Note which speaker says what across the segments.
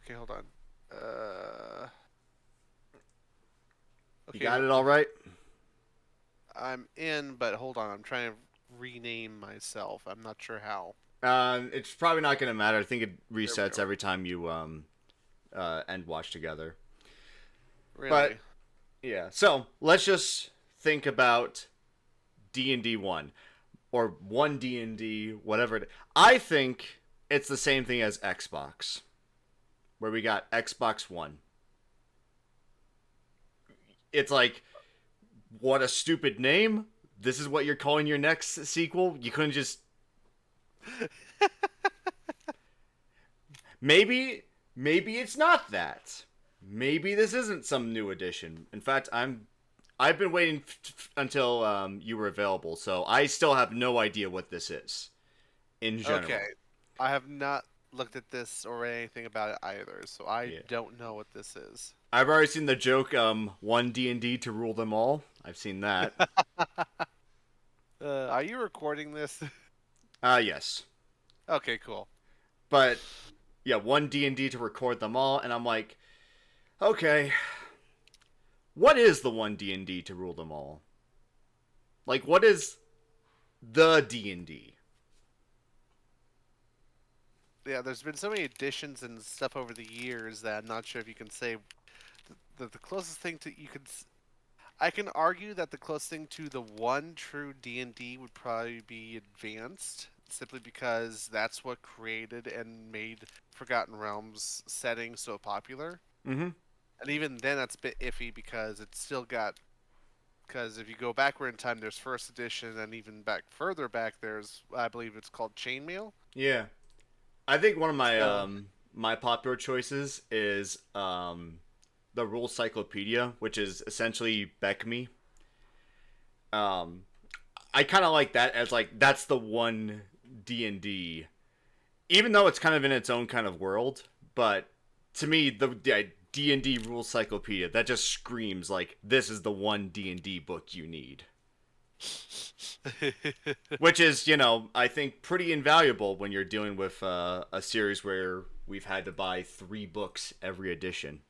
Speaker 1: Okay, hold on. Uh,
Speaker 2: You
Speaker 1: okay,
Speaker 2: got it all right?
Speaker 1: I'm in, but hold on. I'm trying to rename myself. I'm not sure how.
Speaker 2: It's probably not going to matter. I think it
Speaker 1: There we
Speaker 2: resets
Speaker 1: go.
Speaker 2: every time you end watch together. But
Speaker 1: Really?
Speaker 2: yeah, so let's just think about D&D 1 or 1 D&D, whatever I think it's the same thing as Xbox, where we got Xbox One. It's like, what a stupid name. This is what you're calling your next sequel? You couldn't just maybe it's not that. Maybe this isn't some new edition. In fact, I've been waiting until you were available, so I still have no idea what this is in
Speaker 1: Okay.
Speaker 2: general.
Speaker 1: I have not looked at this or read anything about it either, so I
Speaker 2: Yeah,
Speaker 1: don't know what this is.
Speaker 2: I've already seen the joke. One D&D to rule them all. I've seen that.
Speaker 1: Are you recording this?
Speaker 2: Yes,
Speaker 1: Okay, cool.
Speaker 2: but yeah, one D&D to record them all, and I'm like, okay, what is the one D&D to rule them all? Like, what is the D&D?
Speaker 1: Yeah, there's been so many additions and stuff over the years that I'm not sure if you can say the closest thing to you could. I can argue that the closest thing to the one true D&D would probably be Advanced, simply because that's what created and made Forgotten Realms setting so popular.
Speaker 2: Mm-hmm.
Speaker 1: And even then, that's a bit iffy because it's still got. Because if you go backward in time, there's first edition, and even back further back, there's I believe it's called Chainmail.
Speaker 2: Yeah, I think one of my
Speaker 1: So
Speaker 2: my popular choices is the Rule Cyclopedia, which is essentially Beckme. Um, I kind of like that as like that's the one D&D, even though it's kind of in its own kind of world. But to me, the D&D Rule Cyclopedia that just screams like this is the one D&D book you need. Which is, I think pretty invaluable when you're dealing with a series where we've had to buy 3 books every edition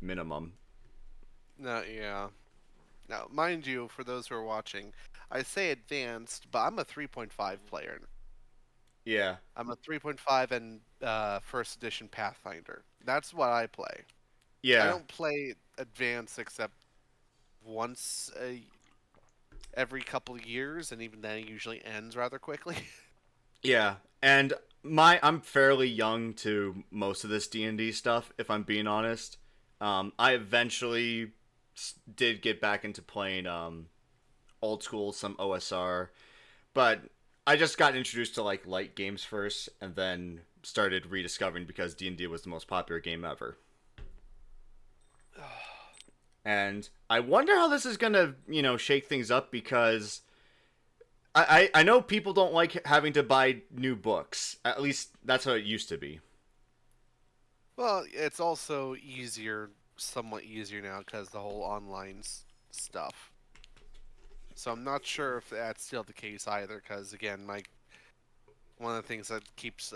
Speaker 2: minimum.
Speaker 1: no, yeah. Now, mind you, for those who are watching, I say advanced, but I'm a 3.5 player.
Speaker 2: Yeah,
Speaker 1: I'm a 3.5 and first edition Pathfinder. That's what I play. I
Speaker 2: yeah,
Speaker 1: don't play advanced except once every couple of years, and even then, it usually ends rather quickly.
Speaker 2: yeah. And I'm fairly young to most of this D&D stuff, if I'm being honest. I eventually did get back into playing old school, some OSR, but I just got introduced to like light games first, and then started rediscovering because D&D was the most popular game ever. And I wonder how this is gonna, shake things up because I know people don't like having to buy new books. At least that's how it used to be.
Speaker 1: Well, it's also easier, somewhat easier now, because the whole online stuff. So I'm not sure if that's still the case either, because again, one of the things that keeps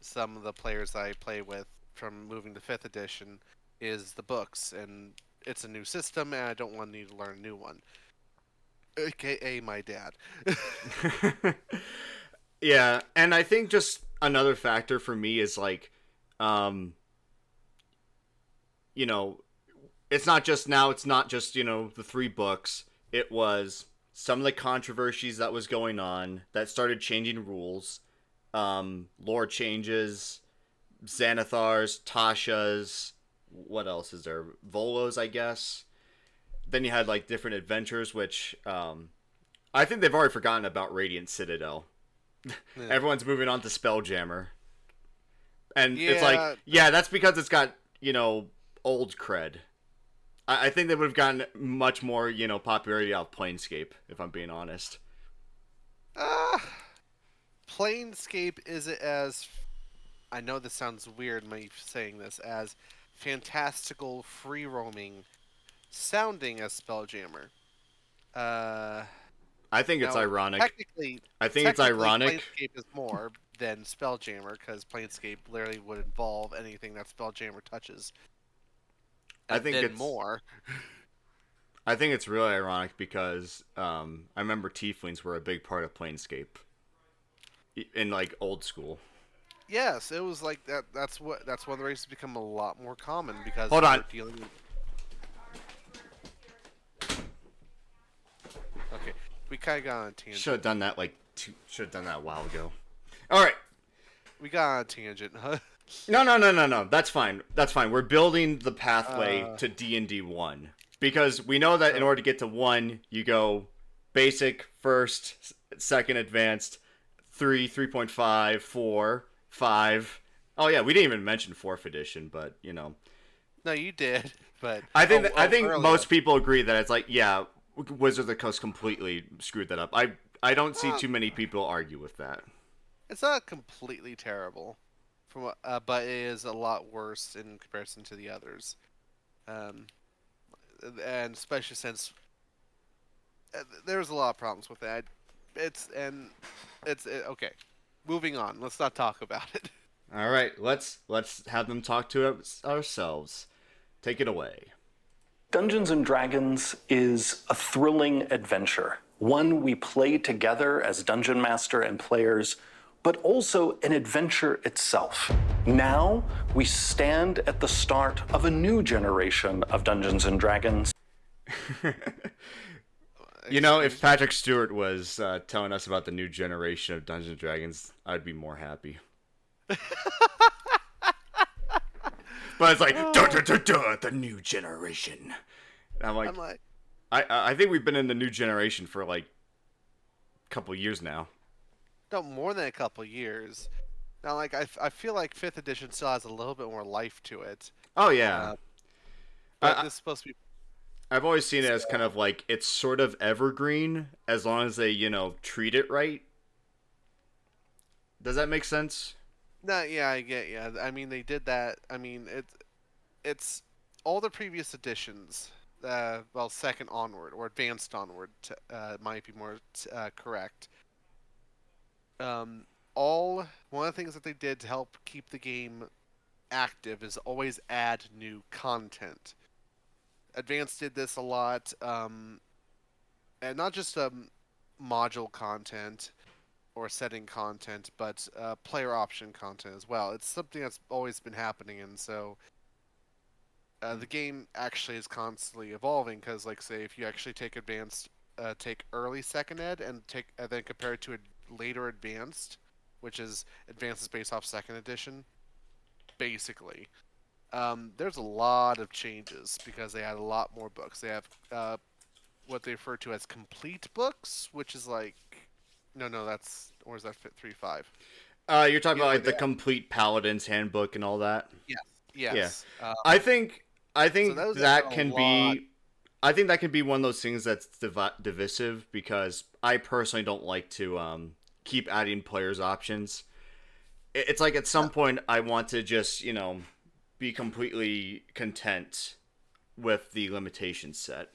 Speaker 1: some of the players I play with from moving to fifth edition is the books, and it's a new system, and I don't want to need to learn a new one. AKA my dad.
Speaker 2: Yeah, and I think just another factor for me is like, um, you know, it's not just now. It's not just the 3 books. It was some of the controversies that was going on that started changing rules, lore changes, Xanathars, Tasha's. What else is there? Volos, I guess. Then you had like different adventures, which I think they've already forgotten about Radiant Citadel. Everyone's moving on to Spelljammer, and it's like,
Speaker 1: Yeah.
Speaker 2: yeah, that's because it's got old cred. I think they would have gotten much more popularity out of Planescape, if I'm being honest.
Speaker 1: Uh, Planescape isn't as. I know this sounds weird, me saying this, as fantastical, free roaming sounding as Spelljammer. Uh,
Speaker 2: I think it's
Speaker 1: Now,
Speaker 2: ironic.
Speaker 1: technically,
Speaker 2: I think it's
Speaker 1: technically,
Speaker 2: ironic.
Speaker 1: Planescape is more. than Spelljammer, because Planescape literally would involve anything that Spelljammer touches,
Speaker 2: I
Speaker 1: and
Speaker 2: think
Speaker 1: then
Speaker 2: it's
Speaker 1: more.
Speaker 2: I think it's really ironic because I remember tieflings were a big part of Planescape in like old school.
Speaker 1: Yes, it was like that. That's when the races become a lot more common because
Speaker 2: Hold
Speaker 1: you
Speaker 2: on,
Speaker 1: were dealing with. Okay, we kind of got on a
Speaker 2: should have
Speaker 1: tangent.
Speaker 2: done that should have done that a while ago. All right,
Speaker 1: We got on a tangent, huh?
Speaker 2: no. That's fine. That's fine. We're building the pathway
Speaker 1: Uh,
Speaker 2: to D&D 1 because we know that in
Speaker 1: so
Speaker 2: order to get to 1, you go basic first, second advanced, 3, 3.5, 4, 5. Oh yeah, we didn't even mention 4th edition, but you know.
Speaker 1: no, you did, but
Speaker 2: I think
Speaker 1: earlier.
Speaker 2: most people agree that it's like, yeah, Wizards of the Coast completely screwed that up. I don't see
Speaker 1: Uh,
Speaker 2: too many people argue with that.
Speaker 1: it's not completely terrible, but it is a lot worse in comparison to the others. Um, and especially since there's a lot of problems with that. Okay. Moving on. Let's not talk about it.
Speaker 2: All right, let's have them talk to ourselves. Take it away.
Speaker 3: Dungeons and Dragons is a thrilling adventure, one we play together as dungeon master and players, but also an adventure itself. Now, we stand at the start of a new generation of Dungeons and Dragons.
Speaker 2: You know, if
Speaker 1: Excuse me.
Speaker 2: Patrick Stewart was telling us about the new generation of Dungeons and Dragons, I'd be more happy. But it's like, duh, duh, duh, duh, the new generation. And I'm
Speaker 1: I'm
Speaker 2: like,
Speaker 1: like,
Speaker 2: I think we've been in the new generation for like a couple years now.
Speaker 1: no, more than a couple years. Now, like, I feel like 5th edition still has a little bit more life to it.
Speaker 2: Oh yeah,
Speaker 1: Uh, but
Speaker 2: I,
Speaker 1: this is supposed to be.
Speaker 2: I've always seen it as kind of like it's sort of evergreen as long as they treat it right. Does that make sense?
Speaker 1: No, yeah, I get, yeah. I mean, they did that. I mean, it's all the previous editions. Well, second onward or advanced onward might be more correct. Um, all one of the things that they did to help keep the game active is always add new content. Advanced did this a lot, and not just module content or setting content, but player option content as well. It's something that's always been happening, and so the game actually is constantly evolving. Because, like, say, if you actually take advanced, take early second ed, and then compare it to a later advanced, which is advanced is based off second edition, basically. There's a lot of changes because they had a lot more books. They have what they refer to as complete books, which is like, no, that's or is that fit 3.5?
Speaker 2: You're talking
Speaker 1: Either
Speaker 2: about
Speaker 1: way,
Speaker 2: like the complete Paladin's Handbook and all that.
Speaker 1: yes,
Speaker 2: Yeah,
Speaker 1: yes.
Speaker 2: I think I
Speaker 1: So
Speaker 2: think
Speaker 1: those add
Speaker 2: that
Speaker 1: a
Speaker 2: can
Speaker 1: lot.
Speaker 2: be. I think that can be one of those things that's divisive because I personally don't like to keep adding players options. It's like at some point I want to just be completely content with the limitations set.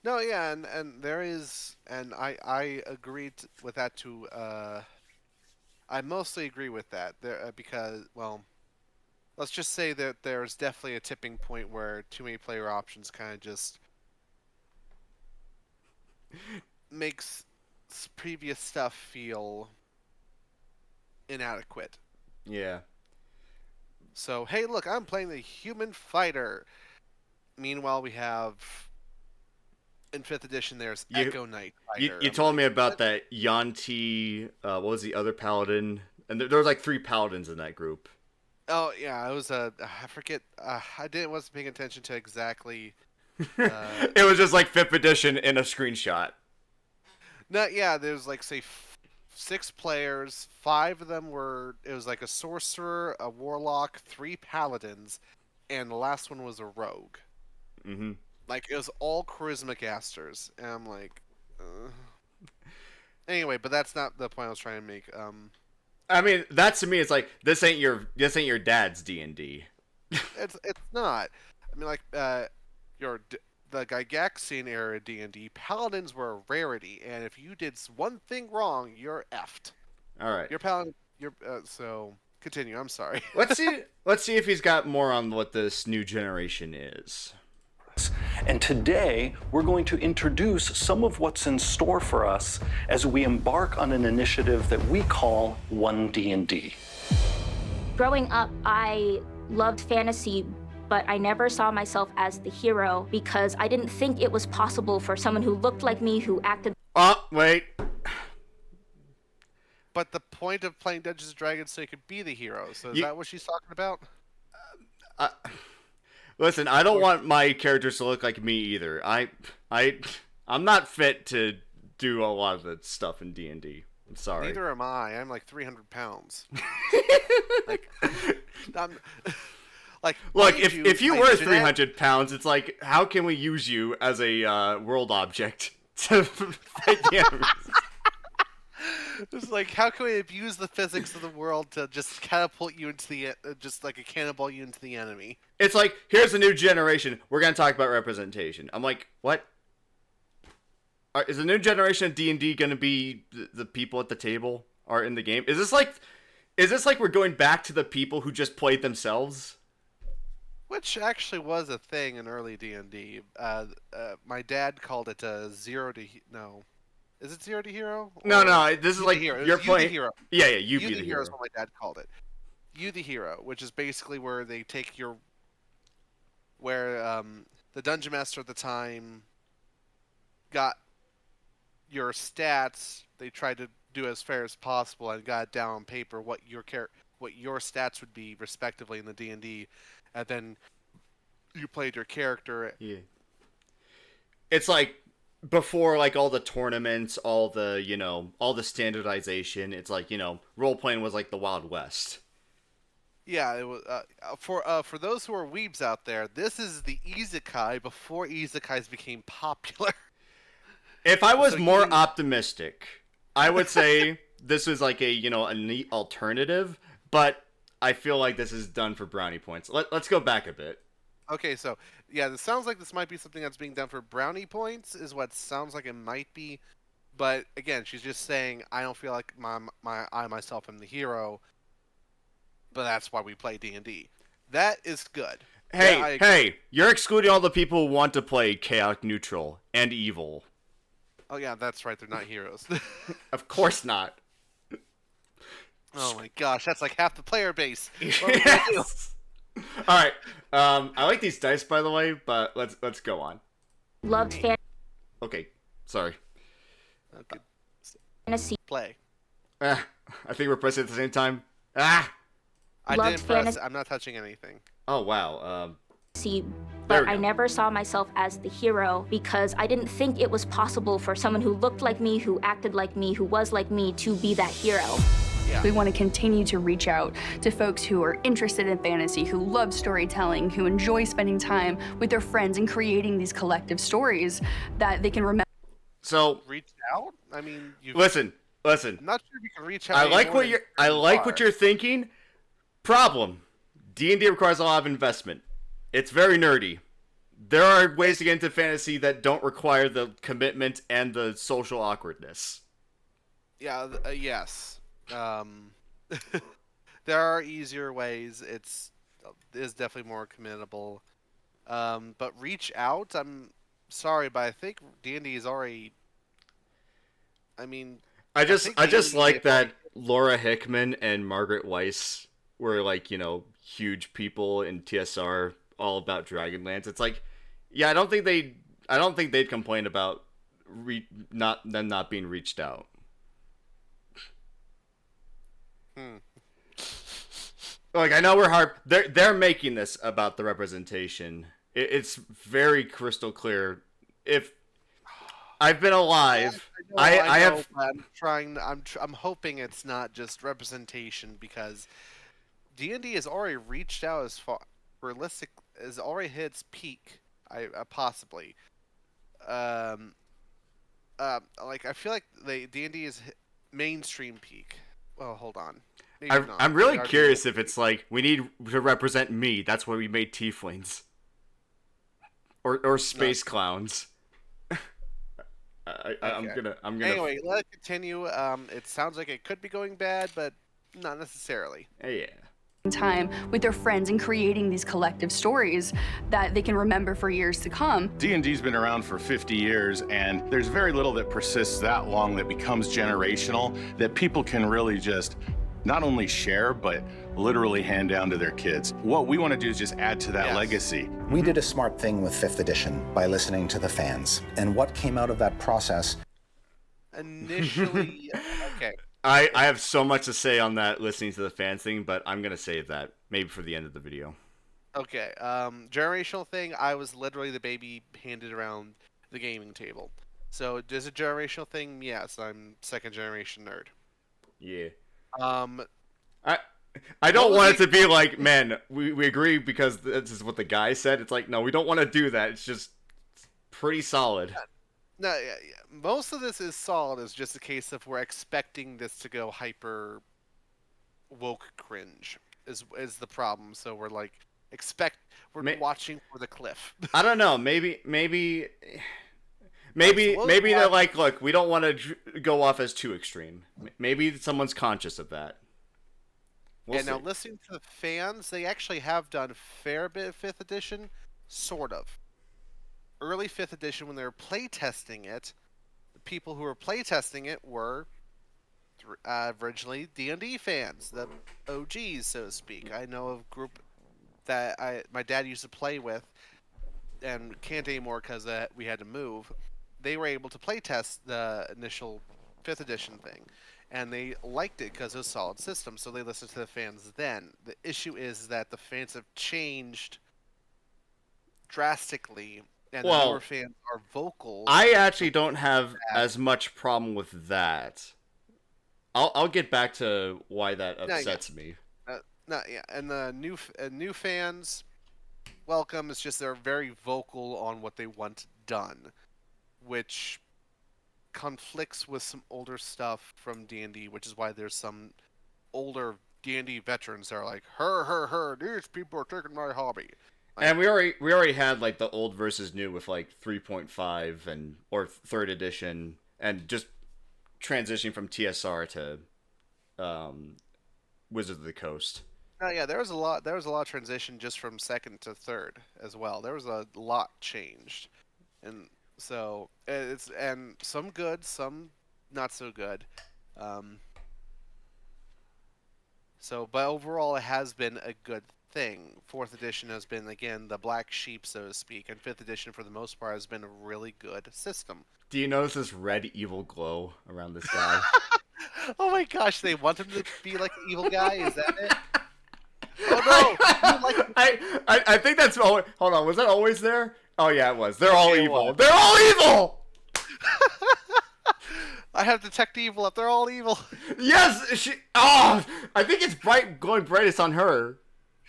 Speaker 1: No, yeah, and there is, and I agreed with that too. I mostly agree with that there because, well, let's just say that there's definitely a tipping point where too many player options kind of just makes previous stuff feel inadequate.
Speaker 2: Yeah.
Speaker 1: So, hey, look, I'm playing the human fighter. Meanwhile, we have in 5th edition there's
Speaker 2: You
Speaker 1: Echo Knight
Speaker 2: you,
Speaker 1: fighter.
Speaker 2: you
Speaker 1: I'm
Speaker 2: told
Speaker 1: like,
Speaker 2: me
Speaker 1: what?
Speaker 2: about that Yanti. What was the other paladin? And there was like 3 paladins in that group.
Speaker 1: Oh yeah, it was a I forget. I didn't wasn't paying attention to exactly. Uh,
Speaker 2: It was just like 5th edition in a screenshot.
Speaker 1: no, yeah, there's like say 6 players. 5 of them were. It was like a sorcerer, a warlock, 3 paladins, and the last one was a rogue.
Speaker 2: Mm-hmm.
Speaker 1: Like it was all charisma casters, and I'm like, anyway, but that's not the point I was trying to make.
Speaker 2: I mean, that to me is like this ain't your dad's D&D.
Speaker 1: It's not. I mean, like your the Gygaxian era D&D, paladins were a rarity, and if you did one thing wrong, you're effed.
Speaker 2: All right.
Speaker 1: Your paladin. You're so continue. I'm sorry.
Speaker 2: Let's see if he's got more on what this new generation is.
Speaker 3: And today, we're going to introduce some of what's in store for us as we embark on an initiative that we call ONE D&D.
Speaker 4: Growing up, I loved fantasy, but I never saw myself as the hero because I didn't think it was possible for someone who looked like me, who acted.
Speaker 2: Oh, wait.
Speaker 1: But the point of playing Dungeons and Dragons is so you could be the hero. So is that what she's talking about?
Speaker 2: Listen, I don't want my characters to look like me either. I'm not fit to do a lot of the stuff in D&D. I'm sorry.
Speaker 1: Neither am I. I'm like 300 pounds. like, I'm,
Speaker 2: look, if you were 300 pounds, it's like, how can we use you as a world object to fight the enemies?
Speaker 1: It's like, how can we abuse the physics of the world to just catapult you into the, just like a cannonball you into the enemy?
Speaker 2: It's like, here's a new generation. We're gonna talk about representation. I'm like, what? Is the new generation of D&D gonna be the people at the table are in the game? Is this like we're going back to the people who just played themselves?
Speaker 1: Which actually was a thing in early D&D. My dad called it zero to no. Is it zero to hero?
Speaker 2: No, this is like you're playing.
Speaker 1: Hero.
Speaker 2: Yeah, you be
Speaker 1: the
Speaker 2: the
Speaker 1: hero
Speaker 2: hero.
Speaker 1: is what my dad called it. You the hero, which is basically where they take the dungeon master at the time got your stats. They tried to do as fair as possible and got down on paper what your stats would be respectively in the D&D, and then you played your character.
Speaker 2: Yeah. It's like before, like all the tournaments, all the standardization. It's like, role playing was like the Wild West.
Speaker 1: Yeah, it was for those who are weebs out there. This is the isekai before isekais became popular.
Speaker 2: If I was more optimistic, I would say this was like a neat alternative, but I feel like this is done for brownie points. Let's go back a bit.
Speaker 1: Okay, so yeah, this sounds like this might be something that's being done for brownie points, is what sounds like it might be. But again, she's just saying, I don't feel like I myself am the hero, but that's why we play D&D. That is good.
Speaker 2: Hey, you're excluding all the people who want to play chaotic neutral and evil.
Speaker 1: Oh yeah, that's right. They're not heroes.
Speaker 2: Of course not.
Speaker 1: Oh my gosh, that's like half the player base.
Speaker 2: Yes. All right. I like these dice, by the way, but let's go on.
Speaker 4: Loved
Speaker 2: Okay, sorry.
Speaker 1: Okay.
Speaker 4: fantasy.
Speaker 1: Play.
Speaker 2: I think we're pressing at the same time. I
Speaker 1: didn't press. I'm not touching anything.
Speaker 2: Oh wow.
Speaker 4: But I never saw myself as the hero because I didn't think it was possible for someone who looked like me, who acted like me, who was like me to be that hero.
Speaker 1: Yeah.
Speaker 5: We want to continue to reach out to folks who are interested in fantasy, who love storytelling, who enjoy spending time with their friends and creating these collective stories that they can remember.
Speaker 2: So
Speaker 1: reach out. I mean,
Speaker 2: listen.
Speaker 1: I'm not sure if you can reach out.
Speaker 2: I like what you're thinking. Problem: D&D requires a lot of investment. It's very nerdy. There are ways to get into fantasy that don't require the commitment and the social awkwardness.
Speaker 1: Yeah. Yes. There are easier ways. It is definitely more committable. But reach out. I'm sorry, but I think D&D is already. I mean,
Speaker 2: I just like that Laura Hickman and Margaret Weiss were like, huge people in TSR all about Dragonlance. It's like, yeah, I don't think they'd complain about them not being reached out. Like, I know we're hard. They're making this about the representation. It's very crystal clear. If I've been alive, I have.
Speaker 1: I'm hoping it's not just representation, because D&D has already reached out as far. Realistic has already hit its peak. Possibly. Like, I feel like the D&D is mainstream peak. Well, hold on.
Speaker 2: I'm really curious if it's like, we need to represent me. That's why we made tieflings. Or space clowns. I'm gonna.
Speaker 1: Anyway, let it continue. It sounds like it could be going bad, but Not necessarily.
Speaker 2: Yeah.
Speaker 5: Time with their friends and creating these collective stories that they can remember for years to come.
Speaker 6: D&D's been around for 50 years, and there's very little that persists that long that becomes generational, that people can really just not only share, but literally hand down to their kids. What we want to do is just add to that legacy.
Speaker 7: We did a smart thing with 5th edition by listening to the fans. And what came out of that process?
Speaker 1: Initially, okay.
Speaker 2: I have so much to say on that listening to the fans thing, but I'm going to save that maybe for the end of the video.
Speaker 1: Okay, generational thing, I was literally the baby handed around the gaming table. So, is it a generational thing? Yes, I'm second generation nerd.
Speaker 2: Yeah. I don't
Speaker 1: What was
Speaker 2: want it to be like, man, we agree because this is what the guy said. It's like, no, we don't want to do that. It's just pretty solid.
Speaker 1: No, yeah. Most of this is solid. It's just a case of we're expecting this to go hyper woke cringe is the problem. So we're like we're watching for the cliff.
Speaker 2: I don't know. Maybe they're like, look, we don't want to go off as too extreme. Maybe someone's conscious of that. We'll see.
Speaker 1: Now listening to the fans, they actually have done a fair bit of 5th edition, sort of. Early 5th edition, when they were playtesting it, the people who were playtesting it were originally D&D fans, the OGs, so to speak. I know of a group that my dad used to play with, and can't anymore because we had to move. They were able to playtest the initial 5th edition thing, and they liked it because it was a solid system, so they listened to the fans then. The issue is that the fans have changed drastically, and the newer fans are vocal.
Speaker 2: I actually don't have as much problem with that. I'll get back to why that upsets me.
Speaker 1: And the new fans, welcome. It's just they're very vocal on what they want done, which conflicts with some older stuff from D&D, which is why there's some older D&D veterans that are like, her, these people are taking my hobby. Like,
Speaker 2: and we already had like the old versus new with like 3.5 or 3rd edition, and just transitioning from TSR to Wizards of the Coast.
Speaker 1: Yeah, there was a lot of transition just from 2nd to 3rd as well. There was a lot changed, and so it's some good, some not so good. But overall, it has been a good thing. 4th edition has been, again, the black sheep, so to speak, and 5th edition, for the most part, has been a really good system.
Speaker 2: Do you notice this red evil glow around this guy?
Speaker 1: Oh my gosh, they want him to be like an evil guy? Is that it? Oh no!
Speaker 2: I think that's... Hold on, was that always there? Oh yeah, it was. They're all evil.
Speaker 1: Was.
Speaker 2: They're all evil!
Speaker 1: I have detect evil up. They're all evil.
Speaker 2: Yes! I think it's glowing brightest on her.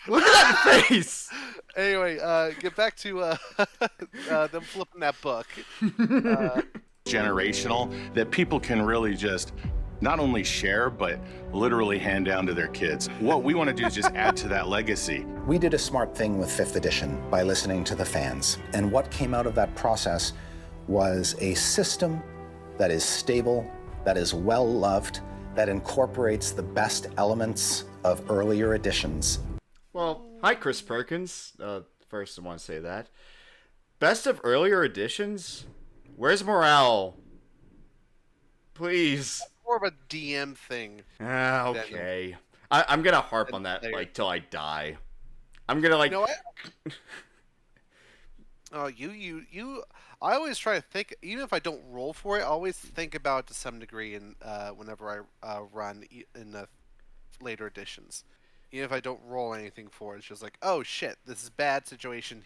Speaker 2: Look at that face!
Speaker 1: Anyway, get back to them flipping that book.
Speaker 6: Generational, that people can really just not only share, but literally hand down to their kids. What we want to do is just add to that legacy.
Speaker 7: We did a smart thing with 5th edition by listening to the fans. And what came out of that process was a system that is stable, that is well-loved, that incorporates the best elements of earlier editions.
Speaker 2: Well, hi Chris Perkins. First I want to say that. Best of earlier editions? Where's morale? Please.
Speaker 1: More of a DM thing.
Speaker 2: Okay. I'm gonna harp on that like till I die. I'm gonna like.
Speaker 1: You know what? Oh, you. I always try to think, even if I don't roll for it, I always think about it to some degree in whenever I run in the later editions. Even if I don't roll anything for it, it's just like, oh shit, this is a bad situation.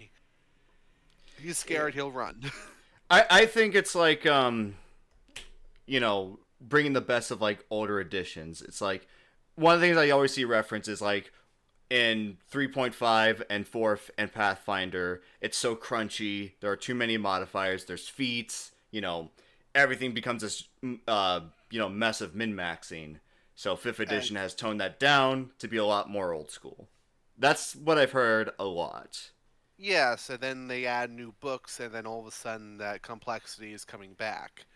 Speaker 1: He's scared, he'll run.
Speaker 2: I think it's like bringing the best of like older editions. It's like one of the things I always see reference is like in 3.5 and 4th and Pathfinder, it's so crunchy. There are too many modifiers. There's feats. Everything becomes this mess of min-maxing. So 5th edition has toned that down to be a lot more old school. That's what I've heard a lot.
Speaker 1: Yeah, so then they add new books, and then all of a sudden that complexity is coming back.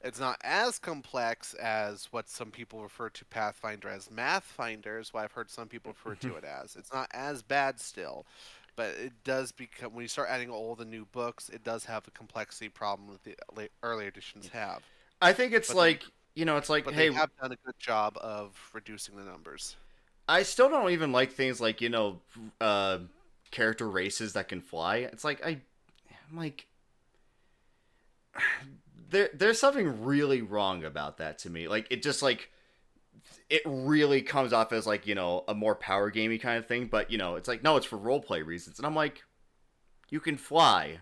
Speaker 1: It's not as complex as what some people refer to Pathfinder as Mathfinder, is what I've heard some people refer to it as. It's not as bad still, but it does become, when you start adding all the new books, it does have a complexity problem that the earlier editions have.
Speaker 2: I think it's
Speaker 1: But
Speaker 2: like, it's like,
Speaker 1: But
Speaker 2: hey,
Speaker 1: they have done a good job of reducing the numbers.
Speaker 2: I still don't even like things like, character races that can fly. It's like, I'm like, there's something really wrong about that to me. Like, it just, like, it really comes off as, like, a more power gamey kind of thing. But, it's like, no, it's for roleplay reasons. And I'm like, you can fly.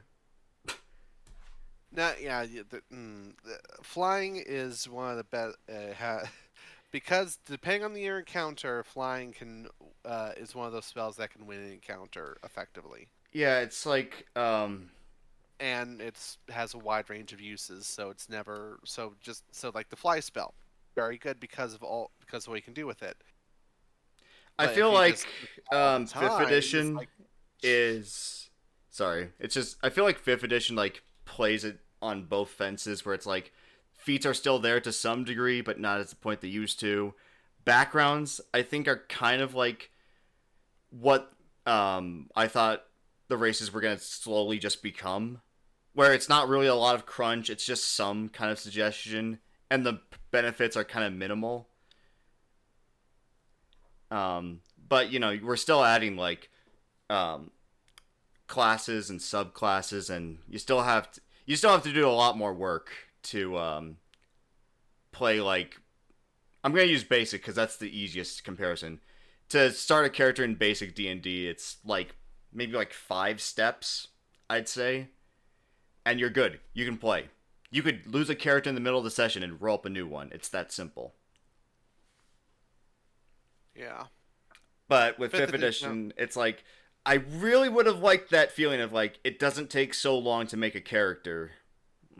Speaker 1: Flying is one of the best. Because depending on your encounter, flying is one of those spells that can win an encounter effectively.
Speaker 2: Yeah, it's like,
Speaker 1: and has a wide range of uses, so it's never like the fly spell, very good because of what you can do with it.
Speaker 2: I
Speaker 1: But
Speaker 2: feel
Speaker 1: if you
Speaker 2: like
Speaker 1: just all the
Speaker 2: 5th
Speaker 1: time, it's
Speaker 2: edition
Speaker 1: like-
Speaker 2: is sorry. It's just I feel like 5th edition like plays it on both fences where it's like feats are still there to some degree, but not at the point they used to. Backgrounds I think are kind of like what I thought the races were gonna slowly just become, where it's not really a lot of crunch, it's just some kind of suggestion, and the benefits are kind of minimal. But we're still adding like classes and subclasses, and you still have to do a lot more work to play like. I'm gonna use basic because that's the easiest comparison. To start a character in basic D&D, it's like maybe like 5 steps, I'd say, and you're good. You can play. You could lose a character in the middle of the session and roll up a new one. It's that simple.
Speaker 1: Yeah.
Speaker 2: But with 5th edition, it's like, I really would have liked that feeling of like, it doesn't take so long to make a character.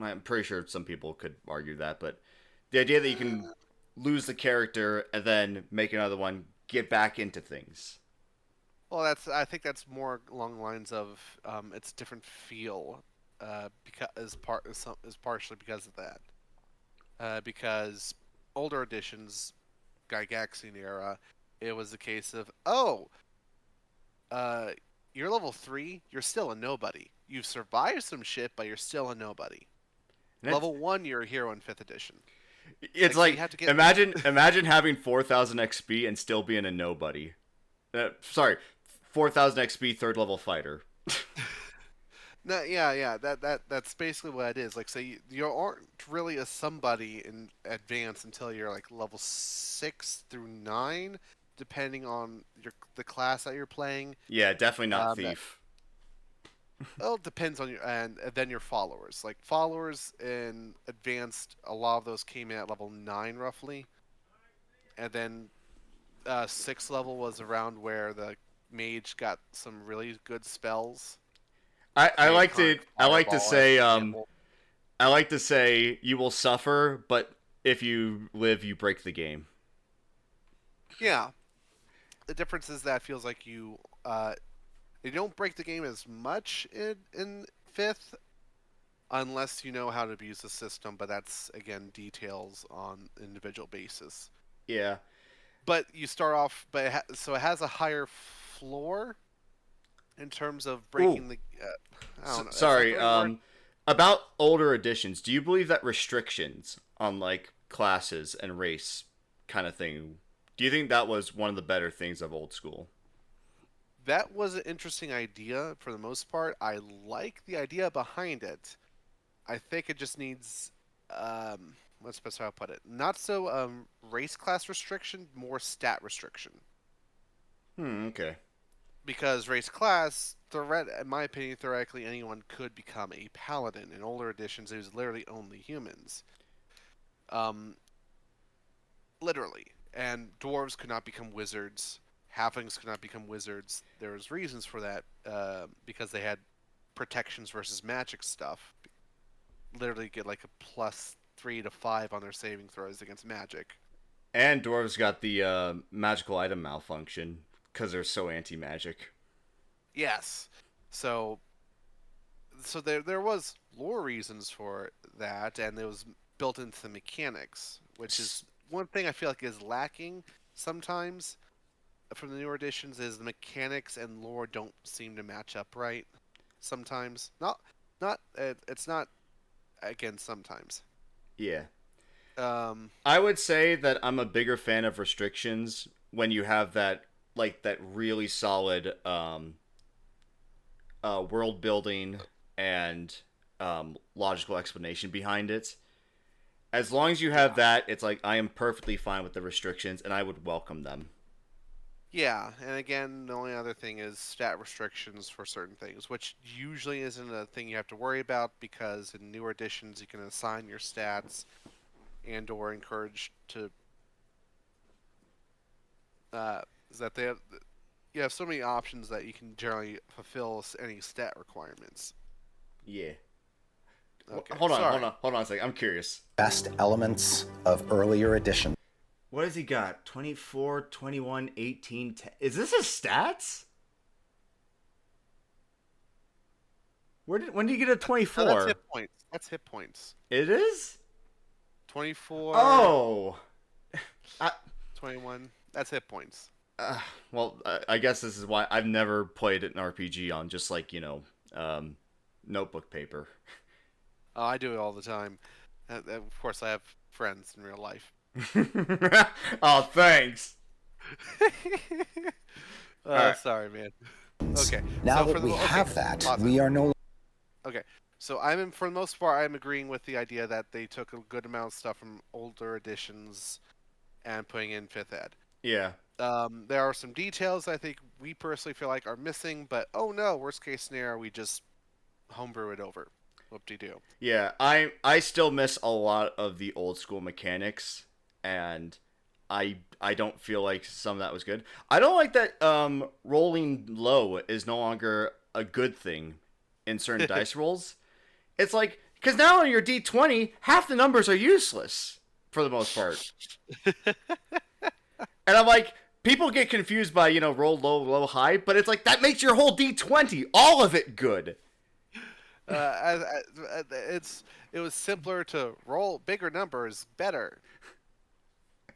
Speaker 2: I'm pretty sure some people could argue that, but the idea that you can lose the character and then make another one, get back into things.
Speaker 1: Well, I think that's more along the lines of it's a different feel, because is partially because of that. Because older editions, Gygaxian era, it was a case of you're level 3, you're still a nobody. You've survived some shit, but you're still a nobody. Level 1, you're a hero in 5th edition.
Speaker 2: It's like, so imagine having 4,000 XP and still being a nobody. 4,000 XP 3rd level fighter.
Speaker 1: No, yeah. That's basically what it is. Like, so you aren't really a somebody in advance until you're like level 6 through 9, depending on the class that you're playing.
Speaker 2: Yeah, definitely not thief.
Speaker 1: Well, it depends on and then your followers. Like followers in advanced, a lot of those came in at level 9 roughly, and then 6th level was around where the mage got some really good spells.
Speaker 2: I like to say you will suffer, but if you live, you break the game.
Speaker 1: Yeah, the difference is that it feels like you don't break the game as much in 5th, unless you know how to abuse the system. But that's again details on individual basis.
Speaker 2: Yeah,
Speaker 1: but you start off, so it has a higher floor in terms of breaking the. I don't know,
Speaker 2: sorry. About older editions, do you believe that restrictions on like classes and race kind of thing? Do you think that was one of the better things of old school?
Speaker 1: That was an interesting idea for the most part. I like the idea behind it. I think it just needs, what's the best way to put it? Not so race class restriction, more stat restriction.
Speaker 2: Okay.
Speaker 1: Because race class, in my opinion, theoretically anyone could become a paladin. In older editions, it was literally only humans. Literally. And dwarves could not become wizards. Halflings could not become wizards. There was reasons for that, because they had protections versus magic stuff. Literally get like a +3 to 5 on their saving throws against magic.
Speaker 2: And dwarves got the magical item malfunction because they're so anti-magic.
Speaker 1: Yes. So there was lore reasons for that, and it was built into the mechanics, which is one thing I feel like is lacking sometimes from the newer editions. Is the mechanics and lore don't seem to match up right sometimes. It's not, again, sometimes.
Speaker 2: Yeah.
Speaker 1: Um,
Speaker 2: I would say that I'm a bigger fan of restrictions when you have that really solid world building and logical explanation behind it. As long as you have that, it's like I am perfectly fine with the restrictions, and I would welcome them.
Speaker 1: Yeah, and again, the only other thing is stat restrictions for certain things, which usually isn't a thing you have to worry about because in newer editions you can assign your stats and or encourage to is that they have you have so many options that you can generally fulfill any stat requirements.
Speaker 2: Yeah.
Speaker 1: Okay,
Speaker 2: Hold
Speaker 1: sorry.
Speaker 2: on a second. I'm curious.
Speaker 7: Best elements of earlier editions.
Speaker 2: What has he got? 24, 21, 18, 10. Is this his stats? When did you get a 24?
Speaker 1: No, that's hit points. That's hit points.
Speaker 2: It is?
Speaker 1: 24.
Speaker 2: Oh.
Speaker 1: 21. That's hit points.
Speaker 2: Well, I guess this is why I've never played an RPG on just like, notebook paper.
Speaker 1: Oh, I do it all the time. Of course, I have friends in real life.
Speaker 2: Oh, thanks. Alright.
Speaker 1: Sorry, man. Okay.
Speaker 7: Now
Speaker 1: so
Speaker 7: that we have that, we are no
Speaker 1: Okay, so for the most part, I'm agreeing with the idea that they took a good amount of stuff from older editions and putting in 5th ed.
Speaker 2: Yeah.
Speaker 1: There are some details I think we personally feel like are missing, but oh no, worst case scenario, we just homebrew it over. Whoop-de-doo.
Speaker 2: Yeah, I still miss a lot of the old school mechanics, and I don't feel like some of that was good. I don't like that rolling low is no longer a good thing in certain dice rolls. It's like, because now on your D20, half the numbers are useless for the most part. And I'm like, people get confused by, roll low, low, high, but it's like, that makes your whole D20, all of it, good.
Speaker 1: It was simpler to roll bigger numbers better.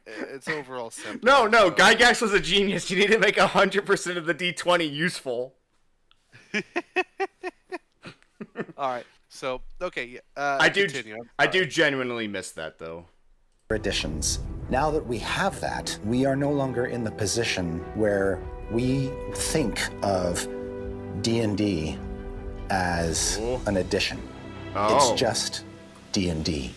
Speaker 1: It's overall simple.
Speaker 2: No, Gygax was a genius. You need to make 100% of the D20 useful.
Speaker 1: All right. So, okay.
Speaker 2: I
Speaker 1: continue.
Speaker 2: do genuinely miss that, though.
Speaker 7: editions. Now that we have that, we are no longer in the position where we think of D&D as an addition. It's just D&D.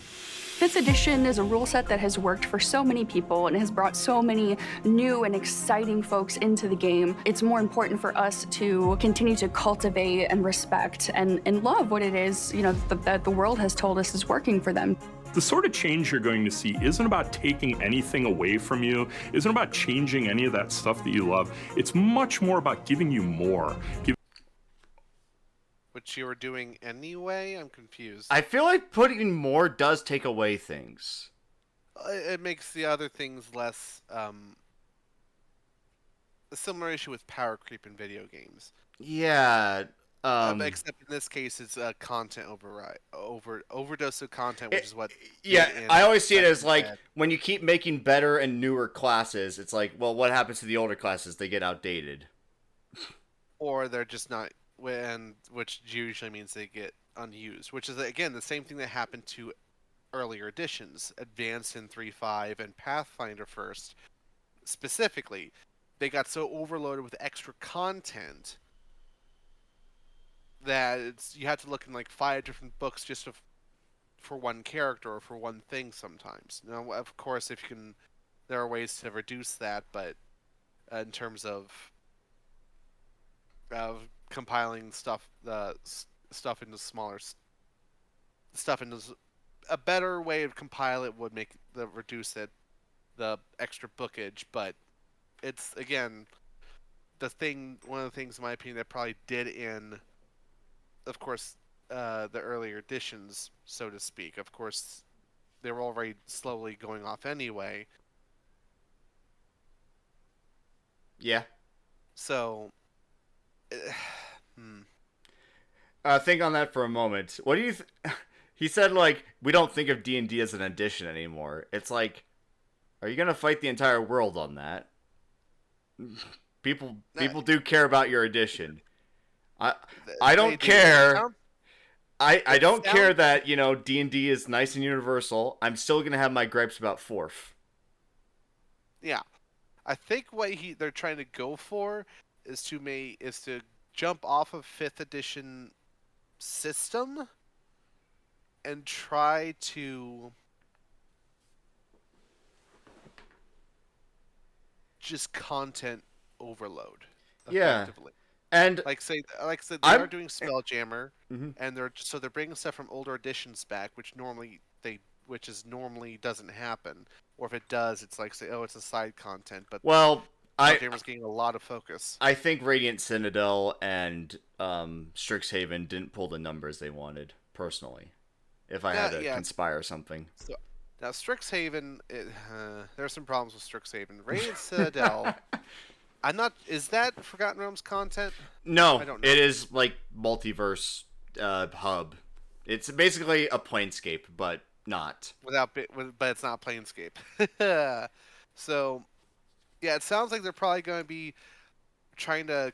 Speaker 5: 5th edition is a rule set that has worked for so many people and has brought so many new and exciting folks into the game. It's more important for us to continue to cultivate and respect and love what it is, that the world has told us is working for them.
Speaker 8: The sort of change you're going to see isn't about taking anything away from you, isn't about changing any of that stuff that you love. It's much more about giving you more.
Speaker 1: Which you were doing anyway? I'm confused.
Speaker 2: I feel like putting more does take away things.
Speaker 1: It makes the other things less. A similar issue with power creep in video games.
Speaker 2: Yeah.
Speaker 1: Except in this case, it's a content overdose of content, which is what.
Speaker 2: Yeah, I always see it as like when you keep making better and newer classes, it's like, well, what happens to the older classes? They get outdated.
Speaker 1: Or they're just not. Which usually means they get unused, which is again the same thing that happened to earlier editions, Advanced in 3.5 and Pathfinder First. Specifically, they got so overloaded with extra content that you had to look in like 5 different books just for one character or for one thing. Sometimes, now, of course, if you can, there are ways to reduce that, but in terms of compiling stuff into smaller stuff into a better way of compile it would reduce the extra bookage, but it's again one of the things in my opinion that probably did in, of course, the earlier editions, so to speak. Of course, they were already slowly going off anyway.
Speaker 2: Yeah.
Speaker 1: So
Speaker 2: think on that for a moment. What do you He said, like, we don't think of D&D as an edition anymore. It's like, are you gonna fight the entire world on that? People do care about your edition. I don't care. I don't care that, you know, D&D is nice and universal. I'm still gonna have my gripes about Forth.
Speaker 1: Yeah, I think what they're trying to go for is to jump off of 5th edition system and try to just content overload effectively.
Speaker 2: Yeah. And
Speaker 1: like I said, they are doing Spelljammer,
Speaker 2: Mhm.
Speaker 1: and they're bringing stuff from older editions back, which normally doesn't happen, or if it does, it's like, say, oh, it's a side content. But
Speaker 2: well,
Speaker 1: Spelljammer's getting a lot of focus.
Speaker 2: I think Radiant Citadel and Strixhaven didn't pull the numbers they wanted, personally. If I had to conspire something.
Speaker 1: So, now, Strixhaven, there's some problems with Strixhaven. Radiant Citadel, is that Forgotten Realms content?
Speaker 2: No,
Speaker 1: I don't know.
Speaker 2: It is like multiverse hub. It's basically a Planescape, but not.
Speaker 1: But it's not Planescape. So, yeah, it sounds like they're probably going to be trying to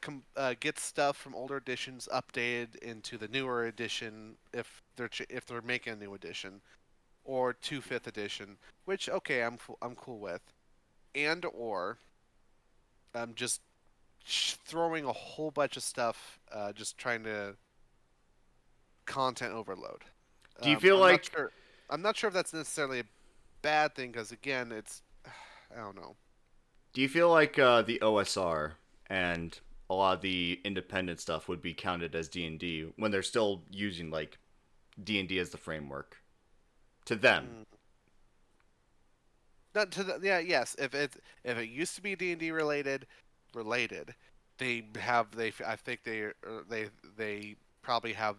Speaker 1: get stuff from older editions updated into the newer edition if they're making a new edition, or to 5th edition, which okay, I'm cool with, or just throwing a whole bunch of stuff, just trying to content overload.
Speaker 2: Do you feel like
Speaker 1: I'm not sure if that's necessarily a bad thing, because again, it's I don't know.
Speaker 2: Do you feel like the OSR and a lot of the independent stuff would be counted as D&D when they're still using like D&D as the framework to them?
Speaker 1: Not to the, yeah, yes. If it used to be D&D related, they I think they probably have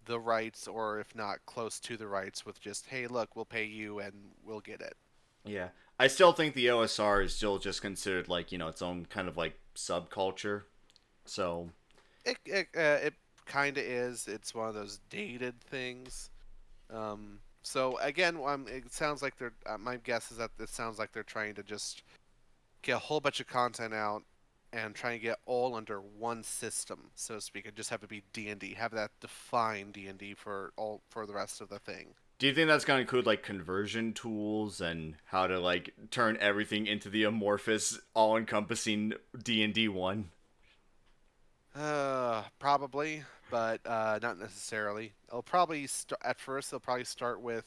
Speaker 1: the rights, or if not close to the rights, with just, hey, look, we'll pay you and we'll get it.
Speaker 2: Yeah. I still think the OSR is still just considered like, you know, its own kind of like subculture. So
Speaker 1: it kind of is. It's one of those dated things. So again, it sounds like my guess is that it sounds like they're trying to just get a whole bunch of content out and try and get all under one system, so to speak, and just have it be D&D. Have that define D&D for the rest of the thing.
Speaker 2: Do you think that's going to include like conversion tools and how to like turn everything into the amorphous, all-encompassing D&D 1?
Speaker 1: Probably, but not necessarily. At first they'll probably start with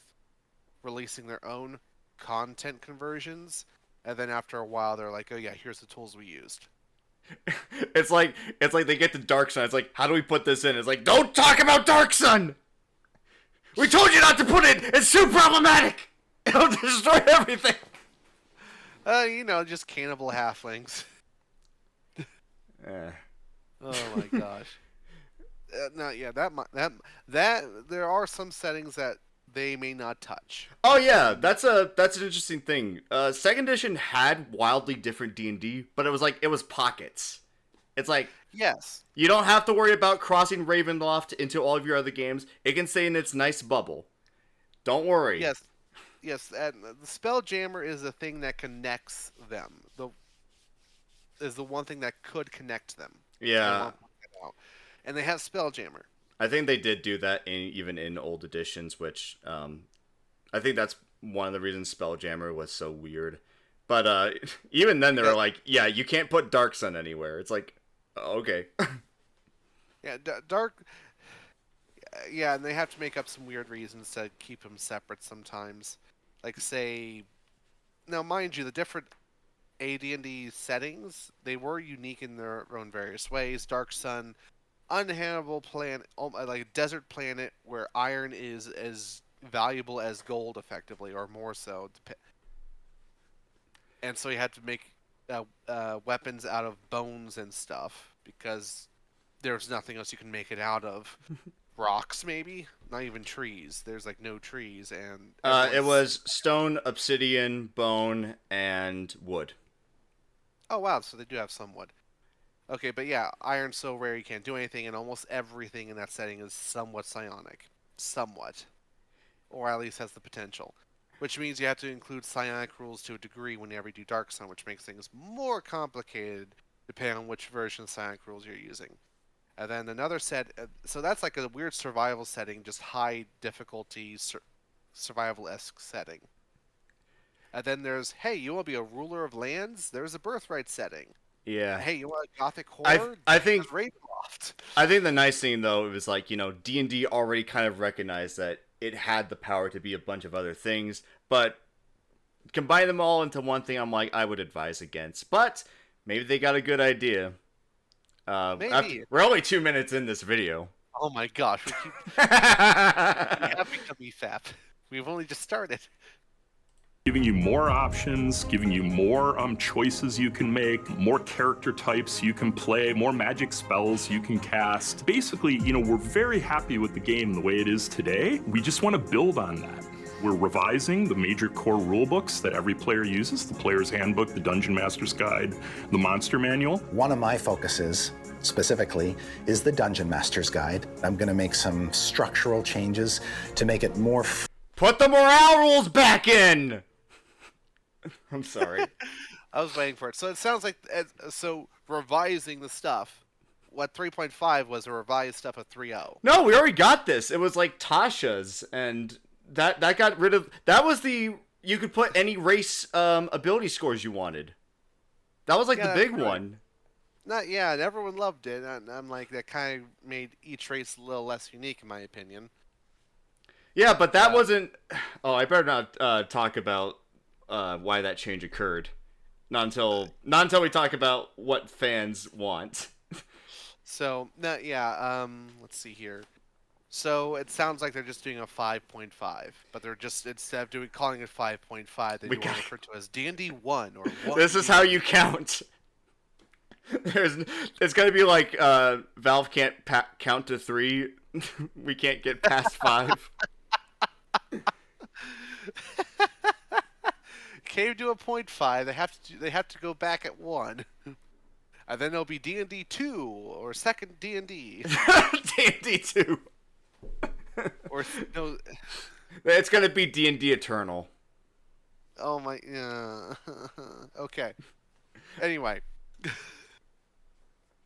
Speaker 1: releasing their own content conversions, and then after a while they're like, oh yeah, here's the tools we used.
Speaker 2: It's like they get to Dark Sun. It's like, how do we put this in? It's like, don't talk about Dark Sun. We told you not to put it. It's too problematic. It'll destroy everything.
Speaker 1: Just cannibal halflings. Oh my gosh. No, yeah, that there are some settings that they may not touch.
Speaker 2: Oh yeah, that's an interesting thing. Second edition had wildly different D&D, but it was pockets. It's like,
Speaker 1: yes,
Speaker 2: you don't have to worry about crossing Ravenloft into all of your other games. It can stay in its nice bubble. Don't worry.
Speaker 1: Yes, and the Spelljammer is the thing that connects them. Is the one thing that could connect them.
Speaker 2: Yeah.
Speaker 1: And they have Spelljammer.
Speaker 2: I think they did do that even in old editions, which I think that's one of the reasons Spelljammer was so weird. But even then, they were like, yeah, you can't put Dark Sun anywhere. It's like, okay.
Speaker 1: Yeah, Dark... Yeah, and they have to make up some weird reasons to keep them separate sometimes. Like, say... Now, mind you, the different AD&D settings, they were unique in their own various ways. Dark Sun, uninhabitable planet, like a desert planet where iron is as valuable as gold, effectively, or more so. And so you had to make weapons out of bones and stuff, because there's nothing else you can make it out of. Rocks, maybe? Not even trees. There's like no trees, and
Speaker 2: it was stone, obsidian, bone, and wood.
Speaker 1: Oh wow, so they do have some wood. Okay, but yeah, iron's so rare you can't do anything, and almost everything in that setting is somewhat psionic. Somewhat. or at least has the potential. Which means you have to include psionic rules to a degree whenever you do Dark Sun, which makes things more complicated depending on which version of psionic rules you're using. And then another set, so that's like a weird survival setting, just high difficulty survival-esque setting. And then there's, hey, you want to be a ruler of lands? There's a birthright setting.
Speaker 2: Yeah.
Speaker 1: Hey, you want a gothic horror?
Speaker 2: I think
Speaker 1: there's Ravenloft.
Speaker 2: I think the nice thing though, it was like, you know, D&D already kind of recognized that it had the power to be a bunch of other things, but combine them all into one thing, I'm like, I would advise against. But maybe they got a good idea.
Speaker 1: Maybe.
Speaker 2: We're only 2 minutes in this video.
Speaker 1: Oh my gosh, we have become EFAP. We've only just started.
Speaker 8: Giving you more options, giving you more choices you can make, more character types you can play, more magic spells you can cast. Basically, you know, we're very happy with the game the way it is today. We just want to build on that. We're revising the major core rulebooks that every player uses, the Player's Handbook, the Dungeon Master's Guide, the Monster Manual.
Speaker 7: One of my focuses, specifically, is the Dungeon Master's Guide. I'm going to make some structural changes to make it more...
Speaker 2: Put the morale rules back in! I'm sorry.
Speaker 1: I was waiting for it. So it sounds like, so revising the stuff, what 3.5 was a revised stuff of 3.0.
Speaker 2: No, we already got this. It was like Tasha's, and that got rid of... That was the... You could put any race ability scores you wanted. That was like the big one.
Speaker 1: And everyone loved it. And I'm like, that kind of made each race a little less unique, in my opinion.
Speaker 2: Yeah, but that wasn't... Oh, I better not talk about why that change occurred. Not until we talk about what fans want.
Speaker 1: So, let's see here. So it sounds like they're just doing a 5.5, but they're just, instead of calling it 5.5, they want to refer to as D&D 1 or 1.
Speaker 2: This is how you count. It's gonna be like Valve can't count to 3. We can't get past 5.
Speaker 1: Can't do a 0.5. They have to go back at 1, and then it'll be D&D 2 or second D&D.
Speaker 2: D&D 2.
Speaker 1: Or no.
Speaker 2: It's gonna be D&D Eternal.
Speaker 1: Oh my. Okay. Anyway.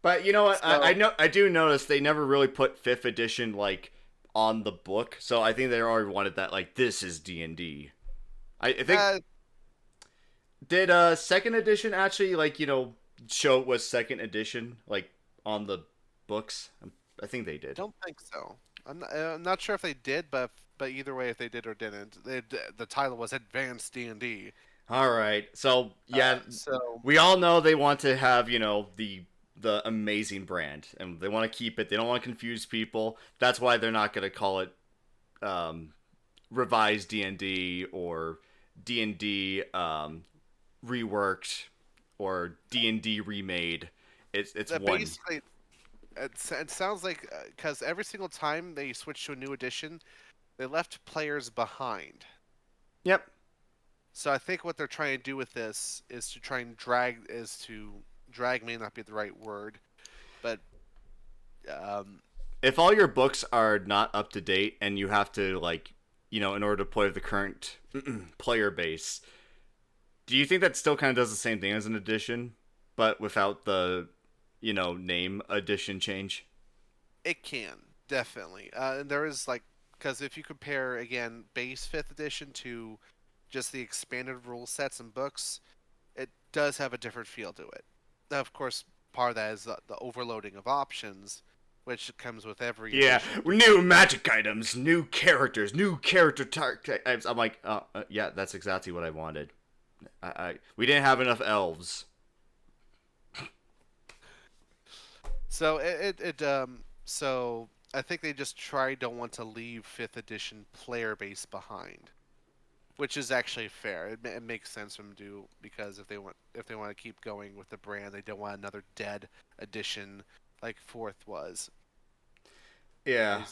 Speaker 2: But you know what?
Speaker 1: So,
Speaker 2: I do notice they never really put 5th edition like on the book, so I think they already wanted that. Like, this is D&D. I think. Did 2nd edition actually, like, you know, show it was 2nd edition, like, on the books? I think they did.
Speaker 1: I don't think so. I'm not sure if they did, but either way, if they did or didn't, the title was Advanced D&D.
Speaker 2: All right. So, yeah,
Speaker 1: so
Speaker 2: we all know they want to have, you know, the amazing brand, and they want to keep it. They don't want to confuse people. That's why they're not going to call it revised D&D or D&D reworked or D&D remade. It's one.
Speaker 1: Basically, it sounds like, because every single time they switch to a new edition, they left players behind.
Speaker 2: Yep.
Speaker 1: So I think what they're trying to do with this is to try and drag may not be the right word, but
Speaker 2: if all your books are not up to date and you have to, like, you know, in order to play with the current player base, do you think that still kind of does the same thing as an edition, but without the, you know, name edition change?
Speaker 1: It can, definitely. And there is, like, because if you compare, again, base 5th edition to just the expanded rule sets and books, it does have a different feel to it. Now, of course, part of that is the overloading of options, which comes with every edition.
Speaker 2: New magic items, new characters, new character types. I'm like, yeah, that's exactly what I wanted. We didn't have enough elves.
Speaker 1: So so I think they just don't want to leave 5th edition player base behind, which is actually fair. It makes sense for them to do, because if they want to keep going with the brand, they don't want another dead edition like 4th was.
Speaker 2: Yeah,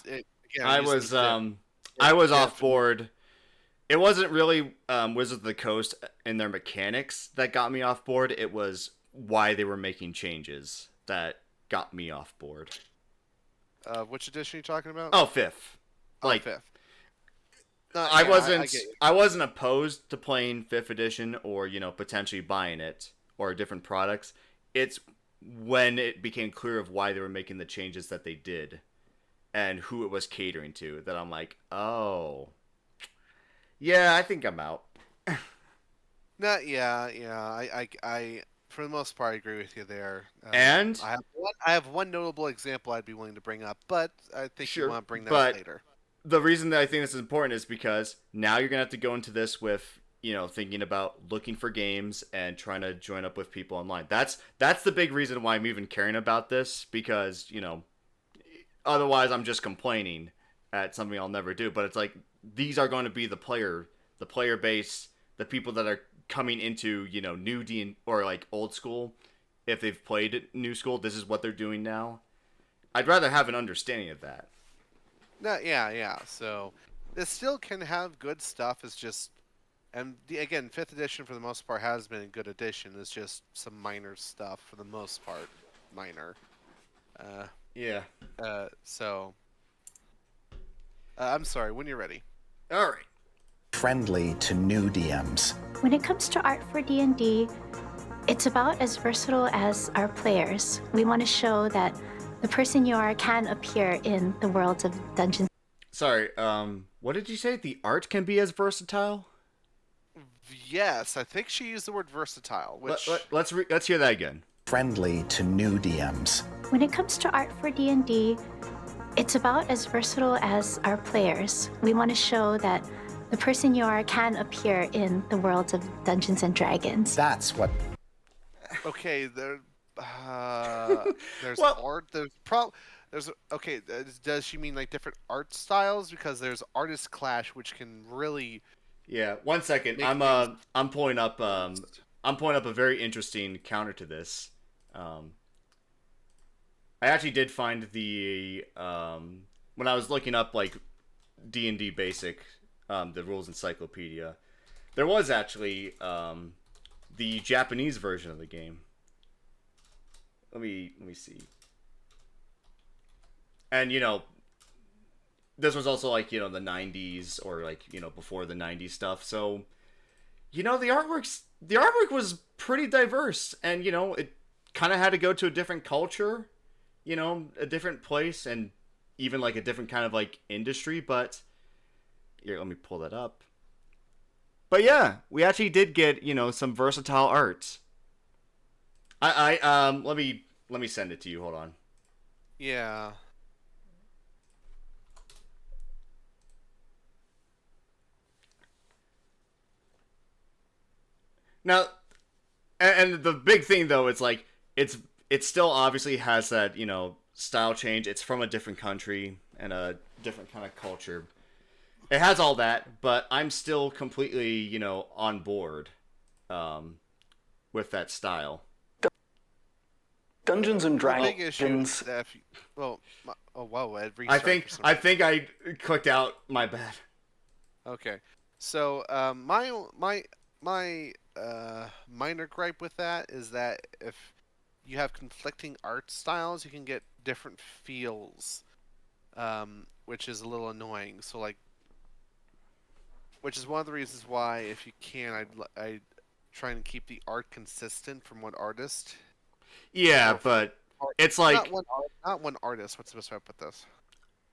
Speaker 2: I was off board. It wasn't really Wizards of the Coast and their mechanics that got me off board. It was why they were making changes that got me off board.
Speaker 1: Which edition are you talking about?
Speaker 2: Oh, 5th. Like,
Speaker 1: 5th.
Speaker 2: I
Speaker 1: yeah,
Speaker 2: wasn't
Speaker 1: I get you.
Speaker 2: I wasn't opposed to playing 5th edition or, potentially buying it or different products. It's when it became clear of why they were making the changes that they did and who it was catering to that I'm like, "Oh. Yeah, I think I'm out."
Speaker 1: No, yeah. I for the most part, I agree with you there.
Speaker 2: And
Speaker 1: I have one notable example I'd be willing to bring up, but I think you
Speaker 2: sure,
Speaker 1: want to bring that up
Speaker 2: but
Speaker 1: later.
Speaker 2: the reason that I think this is important is because now you're gonna have to go into this with thinking about looking for games and trying to join up with people online. That's the big reason why I'm even caring about this because otherwise I'm just complaining at something I'll never do. But it's like these are going to be the player base, the people that are coming into new D or like old school. If they've played new school, this is what they're doing now. I'd rather have an understanding of that.
Speaker 1: No, yeah. So this still can have good stuff. It's just, and again, 5th edition for the most part has been a good edition. It's just some minor stuff for the most part, minor.
Speaker 2: Yeah.
Speaker 1: So I'm sorry. When you're ready.
Speaker 2: All right.
Speaker 7: Friendly to new DMs.
Speaker 9: When it comes to art for D&D, it's about as versatile as our players. We want to show that the person you are can appear in the worlds of Dungeons.
Speaker 2: Sorry, what did you say? The art can be as versatile?
Speaker 1: Yes, I think she used the word versatile, which
Speaker 2: Let's hear that again.
Speaker 7: Friendly to new DMs.
Speaker 9: When it comes to art for D&D, it's about as versatile as our players. We want to show that the person you are can appear in the worlds of Dungeons and Dragons.
Speaker 7: That's what.
Speaker 1: okay, there's
Speaker 2: Well-
Speaker 1: art. There's okay. Does she mean like different art styles? Because there's artist clash, which can really.
Speaker 2: Yeah, 1 second.
Speaker 1: Make
Speaker 2: I'm pulling up a very interesting counter to this. I actually did find the when I was looking up like D&D basic, the rules encyclopedia, there was actually the Japanese version of the game. Let me see. And this was also like the 90s or like before the 90s stuff. So the artwork was pretty diverse, and it kind of had to go to a different culture, a different place, and even like a different kind of like industry. But here, let me pull that up. But yeah, we actually did get some versatile art. Let me send it to you. Hold on.
Speaker 1: Yeah.
Speaker 2: Now, and the big thing though, it's like it still obviously has that style change. It's from a different country and a different kind of culture. It has all that, but I'm still completely on board with that style.
Speaker 3: Dungeons and
Speaker 1: The big issue
Speaker 3: Dragons.
Speaker 1: is that Ed,
Speaker 2: I
Speaker 1: restart
Speaker 2: think
Speaker 1: for some
Speaker 2: I think I clicked out. My bad.
Speaker 1: Okay, so my minor gripe with that is that if you have conflicting art styles, you can get different feels, which is a little annoying. So which is one of the reasons why, if you can, I try and keep the art consistent from one artist.
Speaker 2: Yeah, but it's like
Speaker 1: not one artist. What's the best way to put this?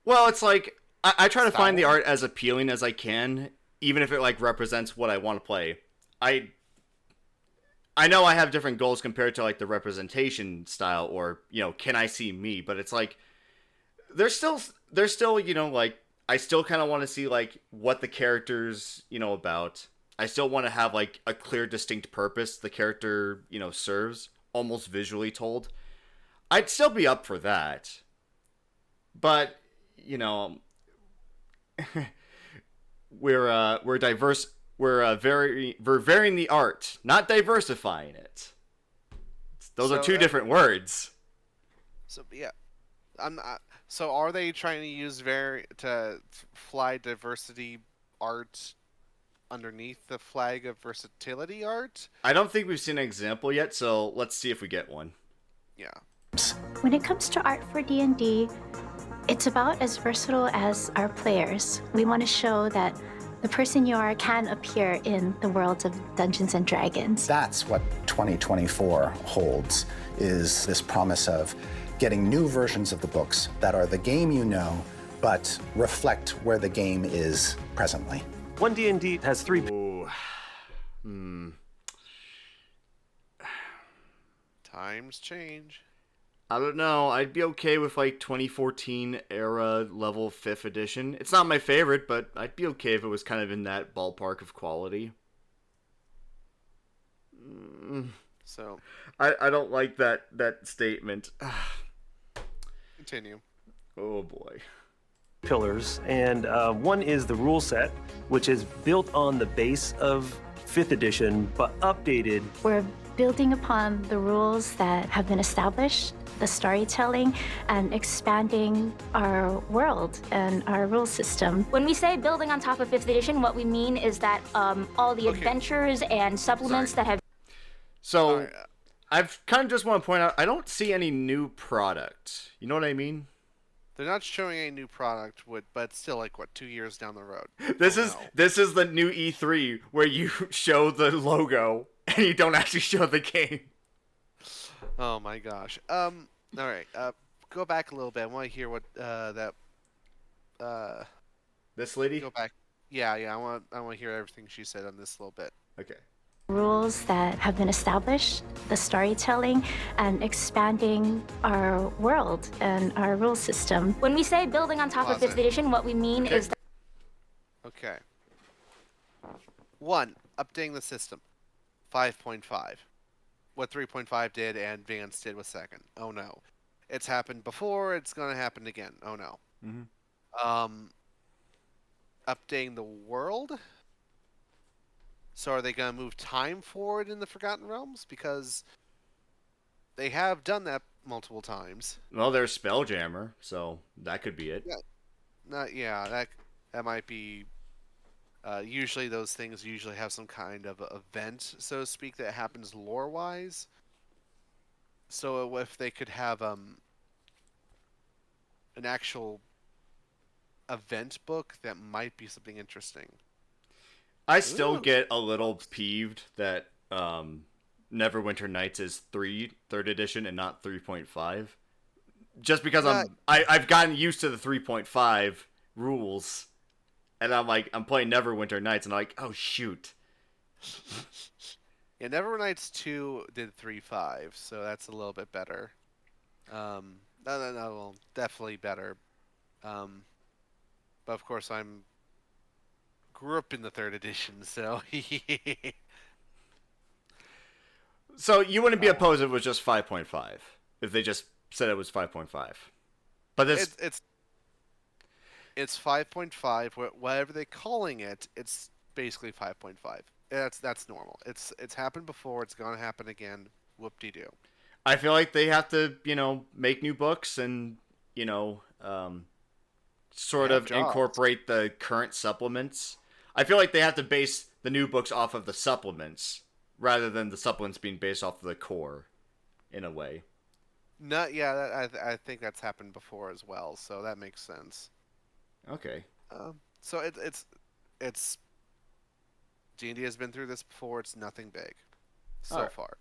Speaker 2: well, it's like I try to find the
Speaker 1: Style.
Speaker 2: art as appealing as I can, even if it like represents what I want to play. I know I have different goals compared to like the representation style or can I see me, but it's like there's still like I still kind of want to see like what the character's about. I still want to have like a clear distinct purpose the character serves, almost visually told. I'd still be up for that. But we're diverse. We're varying the art, not diversifying it. Those are two different words.
Speaker 1: So yeah, so are they trying to use to fly diversity art underneath the flag of versatility art?
Speaker 2: I don't think we've seen an example yet, so let's see if we get one.
Speaker 1: Yeah.
Speaker 9: When it comes to art for D&D, it's about as versatile as our players. We want to show that the person you are can appear in the worlds of Dungeons and Dragons.
Speaker 7: That's what 2024 holds, is this promise of getting new versions of the books that are the game you know, but reflect where the game is presently.
Speaker 10: ONE D&D has 3...
Speaker 2: Ooh.
Speaker 1: Times change.
Speaker 2: I don't know. I'd be okay with like 2014 era level 5th edition. It's not my favorite, but I'd be okay if it was kind of in that ballpark of quality.
Speaker 1: So
Speaker 2: I don't like that statement.
Speaker 1: continue.
Speaker 2: Oh boy.
Speaker 10: pillars, and one is the rule set, which is built on the base of 5th edition, but updated.
Speaker 9: We're building upon the rules that have been established, the storytelling, and expanding our world and our rule system.
Speaker 4: When we say building on top of 5th edition, what we mean is that all the adventures and supplements that have...
Speaker 2: So, I've kind of just want to point out, I don't see any new product. You know what I mean?
Speaker 1: They're not showing any new product, but it's still like, what, 2 years down the road?
Speaker 2: This is the new E3 where you show the logo and you don't actually show the game.
Speaker 1: Oh my gosh. All right. Go back a little bit. I want to hear what
Speaker 2: This lady?
Speaker 1: Go back. Yeah. I want to hear everything she said on this a little bit.
Speaker 2: Okay.
Speaker 9: Rules that have been established, the storytelling, and expanding our world and our rule system.
Speaker 4: When we say building on top of 5th edition, what we mean is that...
Speaker 1: Okay. 1. Updating the system. 5.5. What 3.5 did and Advanced did with 2nd. Oh no. It's happened before, it's going to happen again. Oh no. Updating the world? So are they going to move time forward in the Forgotten Realms? Because they have done that multiple times.
Speaker 2: Well, there's Spelljammer, so that could be it.
Speaker 1: Yeah. That might be... usually those things usually have some kind of event, so to speak, that happens lore-wise. So if they could have an actual event book, that might be something interesting.
Speaker 2: I still get a little peeved that Neverwinter Nights is 3rd edition and not 3.5. Just because I've gotten used to the 3.5 rules. And I'm playing Neverwinter Nights, and I'm like, oh, shoot.
Speaker 1: Yeah, Neverwinter Nights 2 did 3.5, so that's a little bit better. No, well, definitely better. But of course, grew up in the 3rd edition, so...
Speaker 2: So you wouldn't be opposed if it was just 5.5, if they just said it was 5.5. But
Speaker 1: It's 5.5. Whatever they're calling it, it's basically 5.5. That's normal. It's happened before. It's gonna happen again. Whoop-de-doo.
Speaker 2: I feel like they have to, make new books and, sort of incorporate the current supplements. I feel like they have to base the new books off of the supplements rather than the supplements being based off of the core, in a way.
Speaker 1: I think that's happened before as well, so that makes sense.
Speaker 2: Okay.
Speaker 1: So it's D&D has been through this before. It's nothing big so far.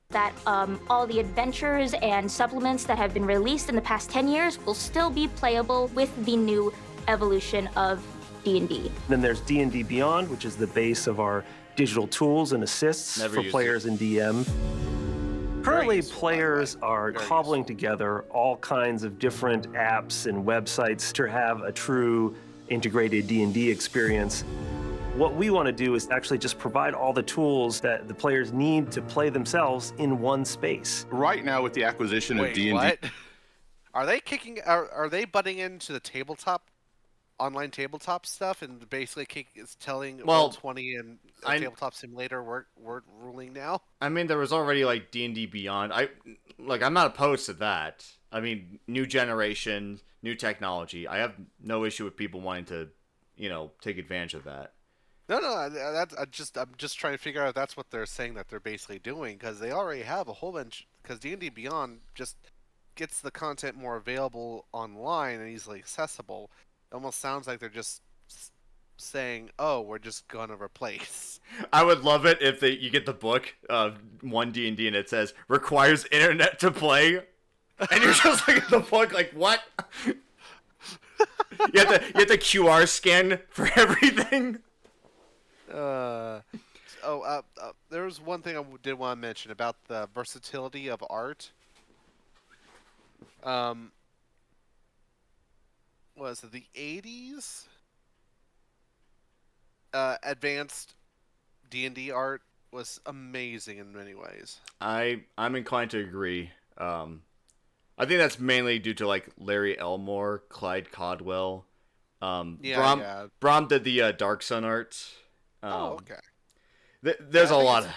Speaker 4: That all the adventures and supplements that have been released in the past 10 years will still be playable with the new evolution of D&D.
Speaker 10: Then there's D&D Beyond, which is the base of our digital tools and assists for players and DM. Currently, players are cobbling together all kinds of different apps and websites to have a true integrated D&D experience. What we want to do is actually just provide all the tools that the players need to play themselves in one space.
Speaker 6: Right now, with the acquisition of D&D...
Speaker 1: What? Are they butting into the online tabletop stuff and basically telling Roll20 and Tabletop Simulator we're ruling now?
Speaker 2: I mean, there was already like D&D Beyond. I'm not opposed to that. I mean, new generation, new technology. I have no issue with people wanting to, take advantage of that.
Speaker 1: No, I'm just trying to figure out if that's what they're saying that they're basically doing, because they already have a whole bunch. Because D&D Beyond just gets the content more available online and easily accessible. It almost sounds like they're just saying, "Oh, we're just gonna replace."
Speaker 2: I would love it if you get the book of ONE D&D and it says requires internet to play, and you're just looking at the book like, what? you have the QR scan for everything.
Speaker 1: There was one thing I did want to mention about the versatility of art. Was it the 80s? Advanced D&D art was amazing in many ways.
Speaker 2: I'm inclined to agree. I think that's mainly due to like Larry Elmore, Clyde Caldwell. Brom did the Dark Sun art.
Speaker 1: Okay.
Speaker 2: There's a lot of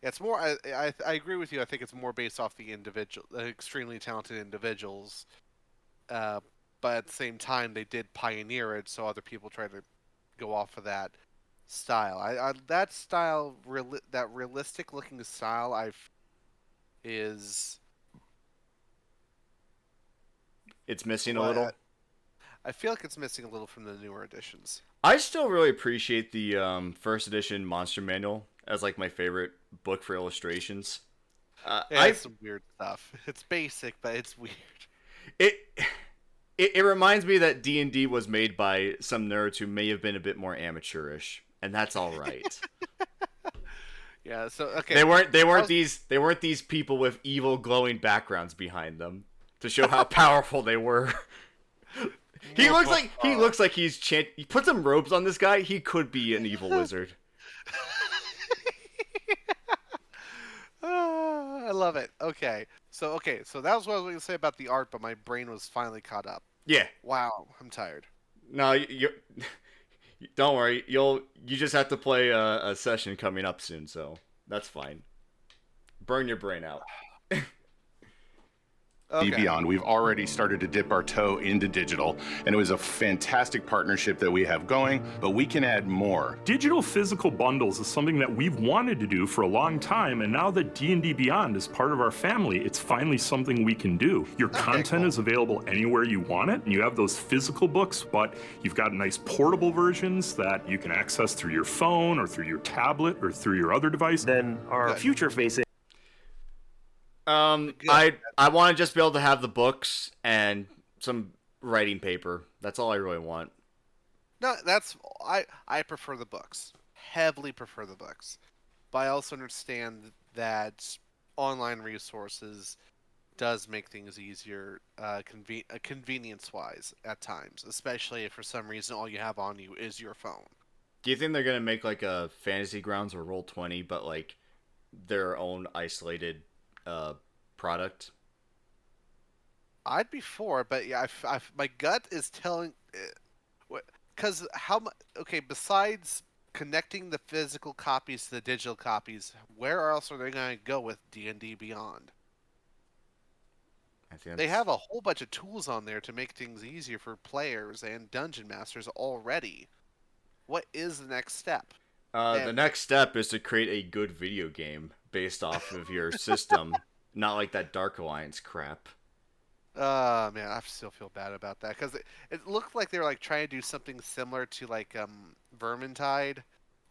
Speaker 1: It's more. I agree with you. I think it's more based off the extremely talented individuals. But at the same time, they did pioneer it, so other people try to go off of that style. That style, that realistic looking style, is.
Speaker 2: It's missing a little.
Speaker 1: I feel like it's missing a little from the newer editions.
Speaker 2: I still really appreciate the first edition Monster Manual as like my favorite book for illustrations.
Speaker 1: It's some weird stuff. It's basic, but it's weird.
Speaker 2: It reminds me that D&D was made by some nerds who may have been a bit more amateurish, and that's all right.
Speaker 1: Yeah. So okay.
Speaker 2: They weren't these people with evil glowing backgrounds behind them to show how powerful they were. He looks like he's You put some robes on this guy, he could be an evil wizard.
Speaker 1: I love it. Okay, so that was what I was going to say about the art, but my brain was finally caught up.
Speaker 2: Yeah.
Speaker 1: Wow, I'm tired.
Speaker 2: No, you don't worry. You just have to play a session coming up soon, so that's fine. Burn your brain out.
Speaker 6: Okay. Beyond. We've already started to dip our toe into digital, and it was a fantastic partnership that we have going, but we can add more.
Speaker 8: Digital physical bundles is something that we've wanted to do for a long time, and now that D&D Beyond is part of our family, it's finally something we can do. Your content is available anywhere you want it, and you have those physical books, but you've got nice portable versions that you can access through your phone or through your tablet or through your other device.
Speaker 10: Then our future-facing
Speaker 2: I want to just be able to have the books and some writing paper. That's all I really want.
Speaker 1: No, I prefer the books. Heavily prefer the books. But I also understand that online resources does make things easier convenience-wise at times, especially if for some reason all you have on you is your phone.
Speaker 2: Do you think they're going to make like a Fantasy Grounds or Roll20, but like their own isolated product?
Speaker 1: I'd be for it, but yeah, my gut is telling, because besides connecting the physical copies to the digital copies, where else are they going to go with D&D Beyond? They have a whole bunch of tools on there to make things easier for players and dungeon masters already. What is the next step?
Speaker 2: The next step is to create a good video game based off of your system, not like that Dark Alliance crap.
Speaker 1: Man, I still feel bad about that because it looked like they were like trying to do something similar to like Vermintide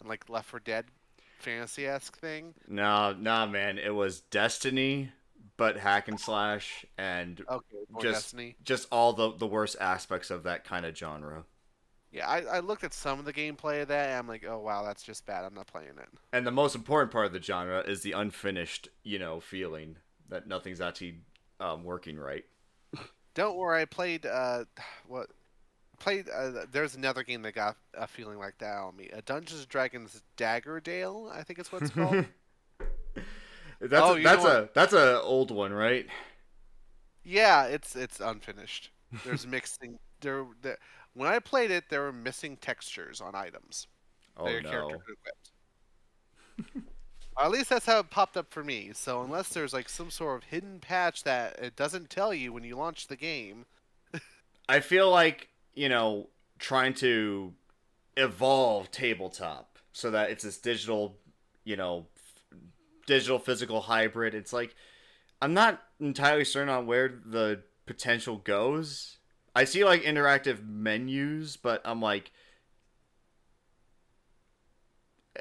Speaker 1: and like Left 4 Dead fantasy-esque thing.
Speaker 2: No, man, it was Destiny, but hack and slash, and just all the worst aspects of that kind of genre.
Speaker 1: Yeah, I looked at some of the gameplay of that, and I'm like, oh wow, that's just bad. I'm not playing it.
Speaker 2: And the most important part of the genre is the unfinished, feeling that nothing's actually working right.
Speaker 1: Don't worry, I played there's another game that got a feeling like that on me. Dungeons and Dragons Daggerdale, I think it's what it's called.
Speaker 2: That's a old one, right?
Speaker 1: Yeah, it's unfinished. There's mixing when I played it, there were missing textures on items.
Speaker 2: Oh,
Speaker 1: your
Speaker 2: no.
Speaker 1: character could equip. Or at least that's how it popped up for me. So unless there's like some sort of hidden patch that it doesn't tell you when you launch the game.
Speaker 2: I feel like, trying to evolve tabletop so that it's this digital, digital physical hybrid. It's like, I'm not entirely certain on where the potential goes. I see like interactive menus, but I'm like,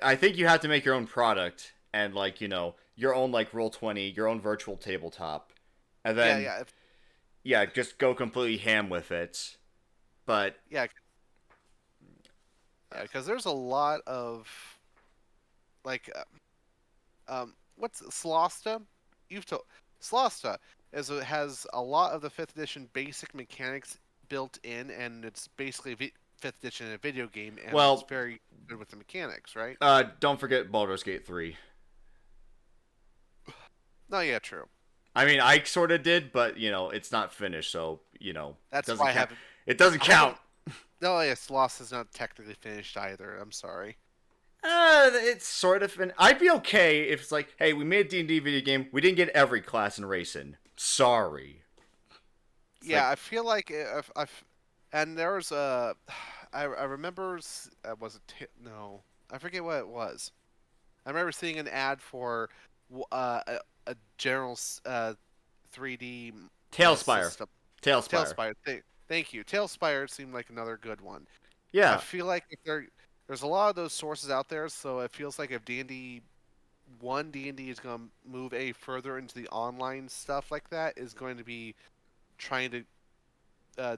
Speaker 2: I think you have to make your own product and like, you know, your own like Roll20, your own virtual tabletop. And then yeah, just go completely ham with it. But
Speaker 1: yeah, because there's a lot of like what's Slosta? You've told Slosta has a lot of the 5th edition basic mechanics built in, and it's basically 5th edition in a video game, and it's very good with the mechanics, right?
Speaker 2: Don't forget Baldur's Gate 3.
Speaker 1: No, yeah, true.
Speaker 2: I mean, I sort of did, but you know, it's not finished, so you know,
Speaker 1: that's why I haven't.
Speaker 2: It doesn't count.
Speaker 1: No, yes, Lost is not technically finished either. I'm sorry.
Speaker 2: It's sort of I'd be okay if it's like, hey, we made a D&D video game. We didn't get every class and race in. Sorry.
Speaker 1: It's I feel like and there was I remember was it no, I forget what it was. I remember seeing an ad for a general 3D
Speaker 2: Tailspire.
Speaker 1: Tailspire. Thank you. Tailspire seemed like another good one.
Speaker 2: Yeah.
Speaker 1: I feel like if there's a lot of those sources out there, so it feels like if D&D is going to move further into the online stuff like that, is going to be trying to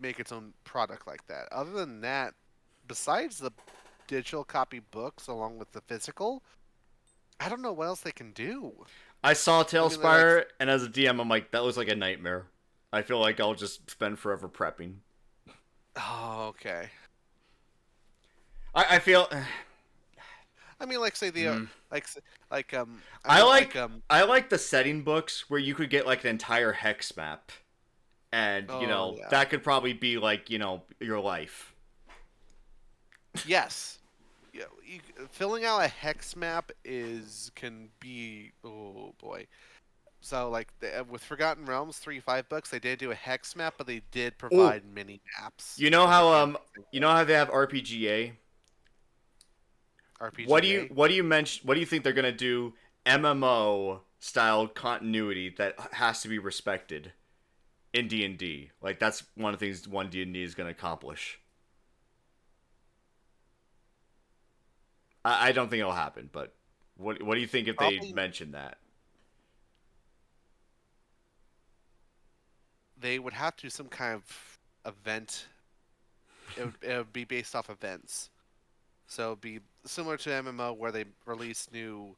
Speaker 1: make its own product like that. Other than that, besides the digital copy books along with the physical, I don't know what else they can do.
Speaker 2: I saw Tailspire, and as a DM, I'm like, that was like a nightmare. I feel like I'll just spend forever prepping.
Speaker 1: Oh, okay.
Speaker 2: I feel.
Speaker 1: I mean, like say the
Speaker 2: I like the setting books where you could get like an entire hex map, and you know that could probably be like, you know, your life.
Speaker 1: Yes. Yeah, filling out a hex map can be, oh boy. So like with Forgotten Realms 3.5 books, they did do a hex map, but they did provide mini maps.
Speaker 2: You know how they have RPGA?
Speaker 1: RPGA.
Speaker 2: What do you think they're gonna do MMO style continuity that has to be respected in D&D? Like that's one of the things ONE D&D is gonna accomplish. I don't think it'll happen, but what do you think if they mention that?
Speaker 1: They would have to do some kind of event. It would be based off events. So it'd be similar to MMO where they release new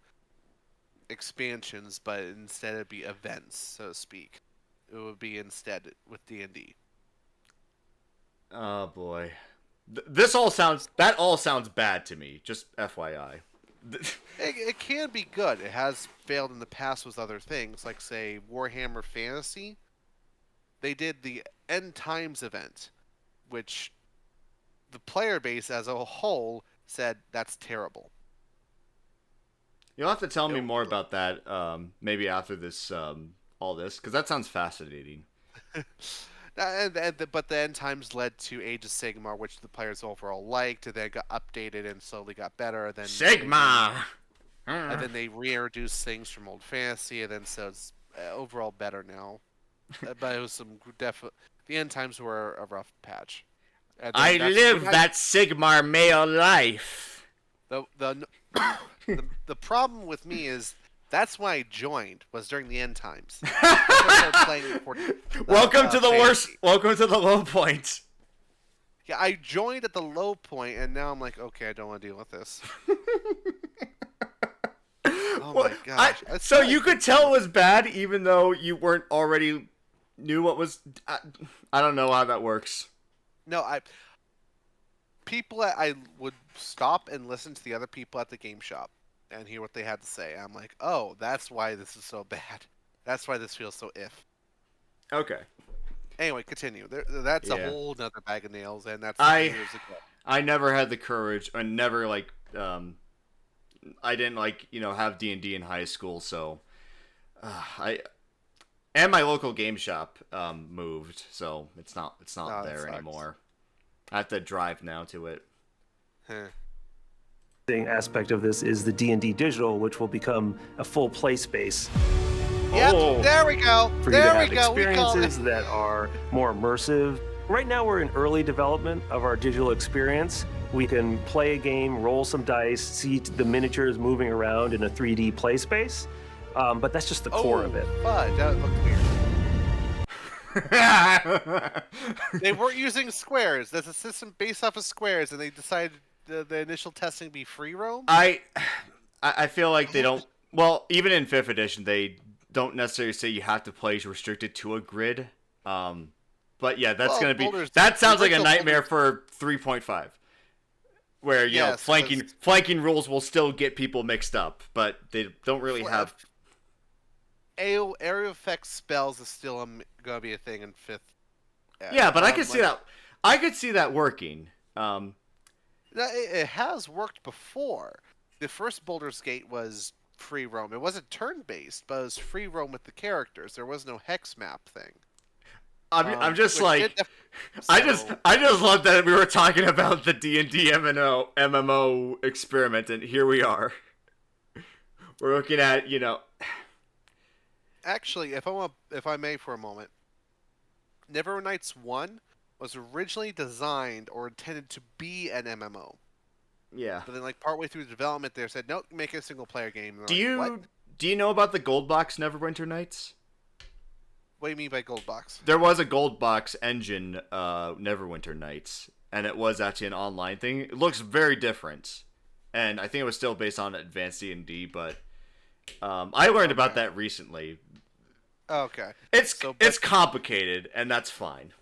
Speaker 1: expansions, but instead it'd be events, so to speak. It would be instead with D&D.
Speaker 2: Oh boy. That all sounds bad to me, just FYI.
Speaker 1: It can be good. It has failed in the past with other things, like say Warhammer Fantasy. They did the End Times event, which the player base as a whole said that's terrible.
Speaker 2: You'll have to tell me more about that, maybe after this, all this, because that sounds fascinating.
Speaker 1: But the End Times led to Age of Sigmar, which the players overall liked, and then got updated and slowly got better. Then
Speaker 2: Sigmar!
Speaker 1: And then they reintroduced things from Old Fantasy, and then so it's overall better now. But it was the End Times were a rough patch.
Speaker 2: I live that Sigmar male life.
Speaker 1: The problem with me is that's why I joined, was during the End Times.
Speaker 2: Welcome to the worst. Welcome to the low point.
Speaker 1: Yeah, I joined at the low point, and now I'm like, okay, I don't want to deal with this. Oh my gosh!
Speaker 2: So you could tell it was bad, even though you weren't already knew what was. I don't know how that works.
Speaker 1: No, I would stop and listen to the other people at the game shop and hear what they had to say. I'm like, oh, that's why this is so bad. That's why this feels so if.
Speaker 2: Okay.
Speaker 1: Anyway, continue. That's a whole nother bag of nails, and that's years ago.
Speaker 2: I never had the courage, and never I didn't have D&D in high school, so and my local game shop moved, so it's not there anymore. I have to drive now to it.
Speaker 10: The aspect of this is the D&D digital, which will become a full play space.
Speaker 1: Yep, there we go.
Speaker 10: For you to have experiences that are more immersive. Right now we're in early development of our digital experience, We can play a game, roll some dice, see the miniatures moving around in a 3D play space, but that's just the core of it.
Speaker 1: Fudge, that looked weird. They weren't using squares. There's a system based off of squares, and they decided the initial testing be free roam.
Speaker 2: I feel like they don't. Well, even in 5th edition, they don't necessarily say you have to play restricted to a grid. But yeah, that's gonna be. That sounds like a nightmare for 3.5. Where you know flanking rules will still get people mixed up, but they don't really have.
Speaker 1: Area effect spells is still gonna be a thing in 5th.
Speaker 2: Yeah, but I could see that. I could see that working.
Speaker 1: It has worked before. The first Baldur's Gate was free roam. It wasn't turn based, but it was free roam with the characters. There was no hex map thing.
Speaker 2: I'm just like, I just love that we were talking about the D&D MMO experiment, and here we are. We're looking at, you know.
Speaker 1: Actually, if I may for a moment, Neverwinter Nights 1 was originally designed or intended to be an MMO.
Speaker 2: Yeah.
Speaker 1: But then, like, partway through the development, they said, nope, make it a single player game.
Speaker 2: Do you know about the gold box Neverwinter Nights?
Speaker 1: What do you mean by gold box?
Speaker 2: There was a gold box engine, Neverwinter Nights, and it was actually an online thing. It looks very different, and I think it was still based on advanced D&D, but I learned about that recently.
Speaker 1: Okay.
Speaker 2: It's complicated, and that's fine.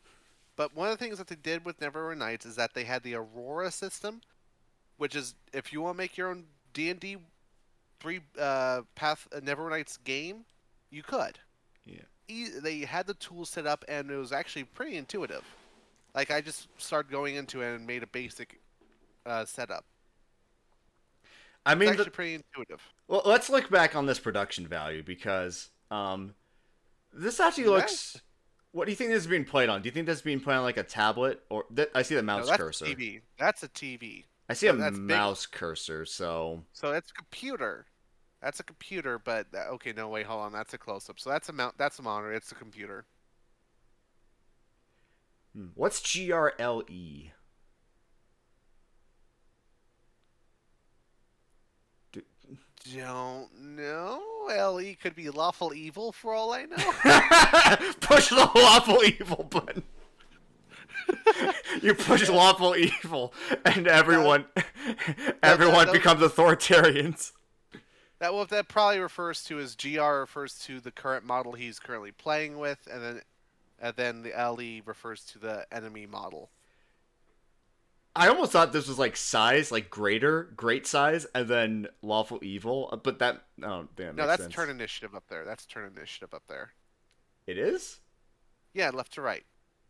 Speaker 1: But one of the things that they did with Neverwinter Nights is that they had the Aurora system, which is if you want to make your own D&D path Neverwinter Nights game, you could.
Speaker 2: Yeah.
Speaker 1: They had the tools set up, and it was actually pretty intuitive. Like, I just started going into it and made a basic setup.
Speaker 2: I mean,
Speaker 1: it's actually pretty intuitive.
Speaker 2: Well, let's look back on this production value, because this actually looks... What do you think this is being played on? Do you think this is being played on like a tablet? Or I see the mouse cursor.
Speaker 1: That's a TV. That's a TV.
Speaker 2: I see a mouse cursor, so...
Speaker 1: So that's a computer. That's a computer, but okay, no, wait, hold on. That's a close-up. So that's a monitor. It's a computer.
Speaker 2: What's GRLE?
Speaker 1: Don't know. LE could be lawful evil for all I know.
Speaker 2: Push the lawful evil button. You push lawful evil, and everyone becomes authoritarians.
Speaker 1: What that probably refers to is GR refers to the current model he's currently playing with, and then the LE refers to the enemy model.
Speaker 2: I almost thought this was like size, like great size, and then lawful evil, but that
Speaker 1: no, that's sense. Turn initiative up there. That's turn initiative up there.
Speaker 2: It is?
Speaker 1: Yeah, left to right.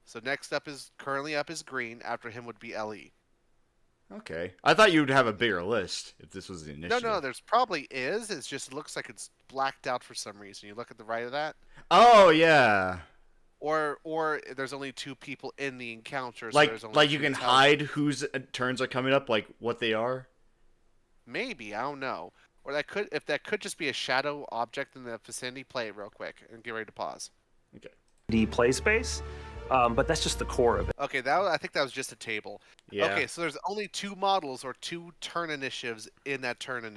Speaker 1: So next up currently up is green. After him would be LE.
Speaker 2: Okay, I thought you would have a bigger list if this was the initiative.
Speaker 1: No, there's probably is. It's just it looks like it's blacked out for some reason. You look at the right of that.
Speaker 2: Oh yeah.
Speaker 1: Or there's only 2 people in the encounter. So
Speaker 2: like
Speaker 1: there's only
Speaker 2: you can hide whose turns are coming up, like what they are.
Speaker 1: Maybe, I don't know. Or that could just be a shadow object in the vicinity. Play it real quick and get ready to pause.
Speaker 2: Okay.
Speaker 10: The play space. But that's just the core of it.
Speaker 1: Okay, I think that was just a table.
Speaker 2: Yeah.
Speaker 1: Okay, so there's only 2 models or 2 turn initiatives in that turn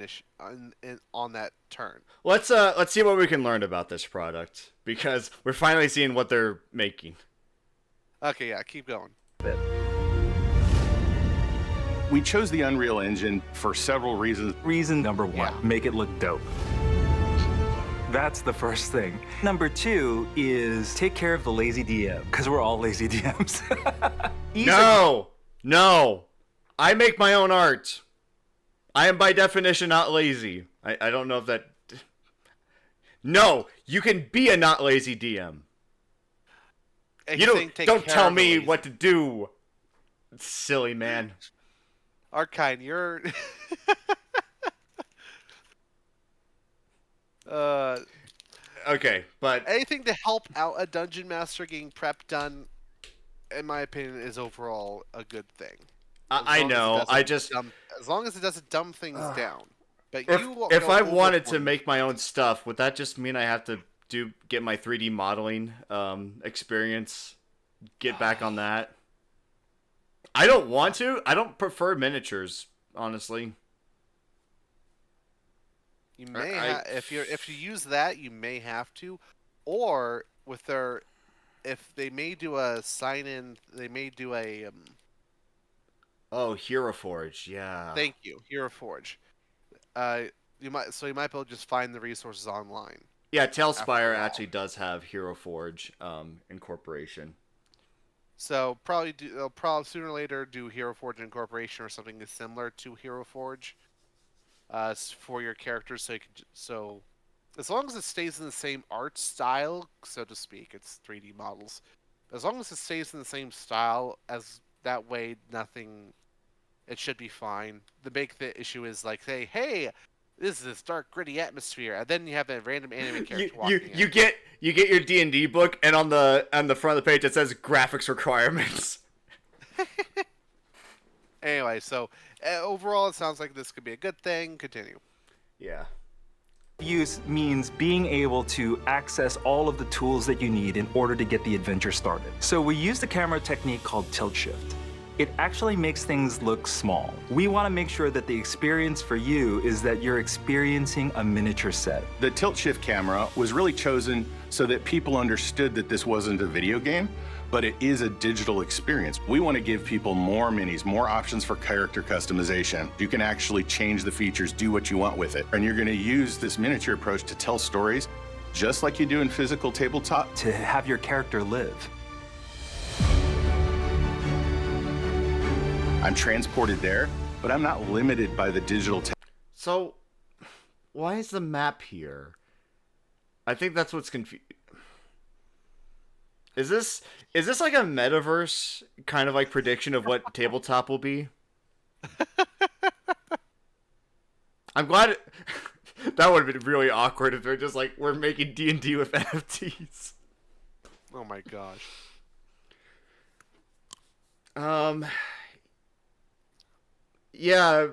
Speaker 1: on that turn.
Speaker 2: Let's see what we can learn about this product, because we're finally seeing what they're making.
Speaker 1: Okay, yeah, keep going.
Speaker 6: We chose the Unreal Engine for several reasons.
Speaker 11: Reason number 1, make it look dope. That's the first thing. Number 2 is take care of the lazy DM, because we're all lazy DMs.
Speaker 2: No. I make my own art. I am by definition not lazy. I don't know if that... No, you can be a not lazy DM. You don't tell me what to do, silly man.
Speaker 1: Arkine, you're...
Speaker 2: Okay, but
Speaker 1: anything to help out a dungeon master getting prep done, in my opinion, is overall a good thing.
Speaker 2: I know.
Speaker 1: As long as it doesn't dumb things down. But
Speaker 2: if I wanted to make my own stuff, would that just mean I have to get my 3D modeling experience, get back on that? I don't want to. I don't prefer miniatures, honestly.
Speaker 1: You may if you use that, you may have to, or with their if they may do a sign in, they may do a
Speaker 2: Oh, Hero Forge, yeah.
Speaker 1: thank you, Hero Forge. You might be able to just find the resources online.
Speaker 2: Yeah, Tailspire actually does have Hero Forge incorporation.
Speaker 1: So they'll probably sooner or later do Hero Forge incorporation or something similar to Hero Forge, for your characters. So as long as it stays in the same art style, so to speak, it's 3D models. As long as it stays in the same style, as that way nothing, it should be fine. The big issue is like, say, hey, this is this dark, gritty atmosphere, and then you have a random anime character walking in.
Speaker 2: You get your D&D book, and on the front of the page it says graphics requirements.
Speaker 1: Anyway, so overall, it sounds like this could be a good thing. Continue.
Speaker 2: Yeah.
Speaker 11: Use means being able to access all of the tools that you need in order to get the adventure started. So we use the camera technique called tilt shift. It actually makes things look small. We want to make sure that the experience for you is that you're experiencing a miniature set.
Speaker 6: The tilt shift camera was really chosen so that people understood that this wasn't a video game, but it is a digital experience. We want to give people more minis, more options for character customization. You can actually change the features, do what you want with it. And you're going to use this miniature approach to tell stories just like you do in physical tabletop.
Speaker 11: To have your character live.
Speaker 6: I'm transported there, but I'm not limited by the digital
Speaker 2: So, why is the map here? I think that's what's confusing. Is this like a metaverse kind of like prediction of what tabletop will be? I'm glad that would have been really awkward if they're just like, we're making D&D with NFTs.
Speaker 1: Oh my gosh.
Speaker 2: Yeah,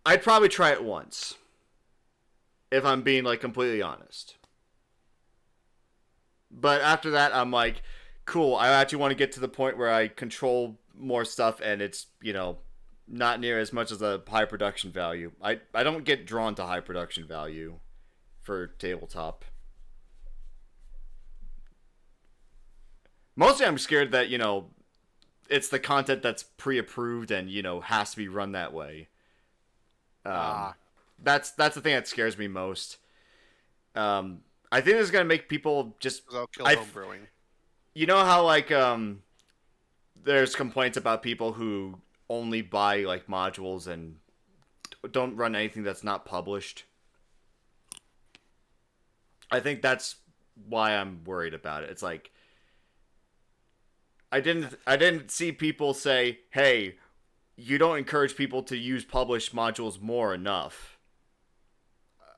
Speaker 2: I'd probably try it once, if I'm being like completely honest. But after that, I'm like, cool, I actually want to get to the point where I control more stuff and it's, not near as much as a high production value. I don't get drawn to high production value for tabletop. Mostly I'm scared that, it's the content that's pre-approved and, has to be run that way. That's the thing that scares me most. I think this is gonna make people just.
Speaker 1: I'll kill homebrewing.
Speaker 2: You know how there's complaints about people who only buy like modules and don't run anything that's not published. I think that's why I'm worried about it. It's like I didn't see people say, "Hey, you don't encourage people to use published modules more enough."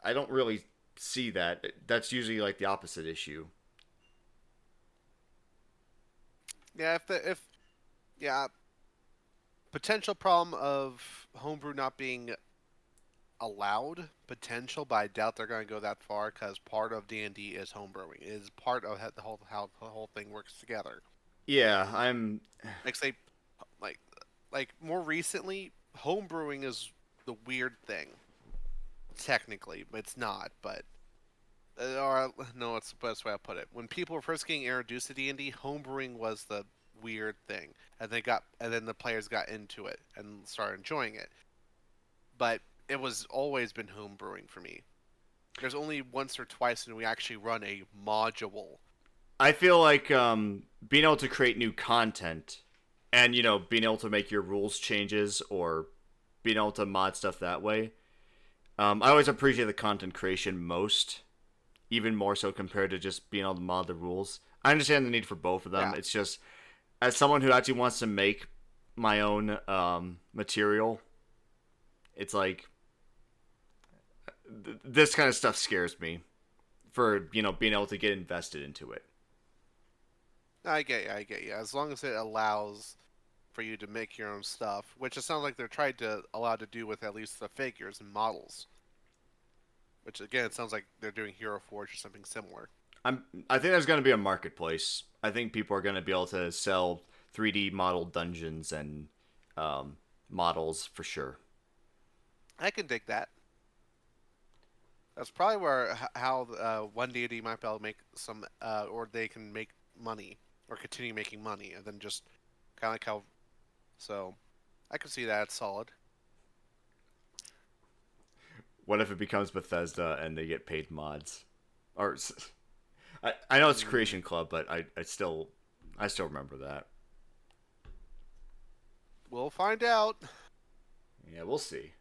Speaker 2: I don't really see that. That's usually like the opposite issue.
Speaker 1: Yeah, potential problem of homebrew not being allowed, potential, but I doubt they're going to go that far because part of D&D is homebrewing. It is part of how the whole thing works together.
Speaker 2: Yeah, I'm
Speaker 1: like more recently, homebrewing is the weird thing. Technically, but it's not. But or no, it's the best way I put it. When people were first getting introduced to D&D, homebrewing was the weird thing, and then the players got into it and started enjoying it. But it was always been homebrewing for me. There's only once or twice when we actually run a module.
Speaker 2: I feel like being able to create new content and, being able to make your rules changes or being able to mod stuff that way. I always appreciate the content creation most, even more so compared to just being able to mod the rules. I understand the need for both of them. Yeah. It's just, as someone who actually wants to make my own material, it's like, this kind of stuff scares me for, being able to get invested into it.
Speaker 1: I get you. As long as it allows for you to make your own stuff, which it sounds like they're trying to allow to do with at least the figures and models. Which again, it sounds like they're doing Hero Forge or something similar.
Speaker 2: I think there's going to be a marketplace. I think people are going to be able to sell 3D modeled dungeons and models for sure.
Speaker 1: I can dig that. That's probably where how One D&D might be able to make some, or they can make money or continue making money, and then just kind of like how. So, I can see that it's solid.
Speaker 2: What if it becomes Bethesda and they get paid mods? Or I know it's Creation Club, but I still remember that.
Speaker 1: We'll find out.
Speaker 2: Yeah, we'll see.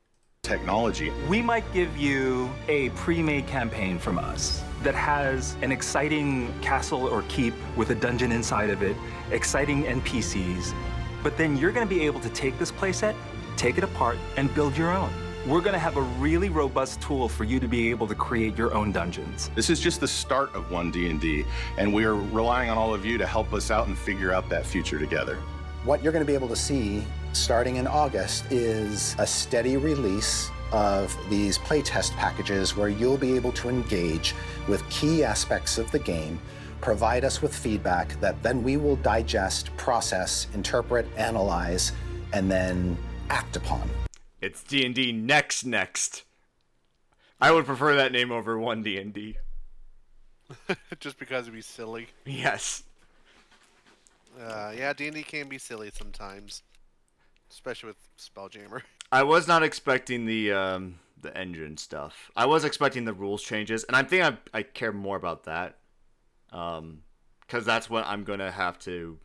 Speaker 6: Technology.
Speaker 11: We might give you a pre-made campaign from us that has an exciting castle or keep with a dungeon inside of it, exciting NPCs, but then you're going to be able to take this playset, take it apart, and build your own. We're going to have a really robust tool for you to be able to create your own dungeons.
Speaker 6: This is just the start of One D&D, and we are relying on all of you to help us out and figure out that future together.
Speaker 7: What you're going to be able to see starting in August is a steady release of these playtest packages where you'll be able to engage with key aspects of the game, provide us with feedback that then we will digest, process, interpret, analyze, and then act upon.
Speaker 2: It's D&D next. I would prefer that name over One D&D.
Speaker 1: Just because it'd be silly.
Speaker 2: Yes.
Speaker 1: Yeah, D&D can be silly sometimes, especially with Spelljammer.
Speaker 2: I was not expecting the engine stuff. I was expecting the rules changes, and I think I care more about that, because that's what I'm gonna have to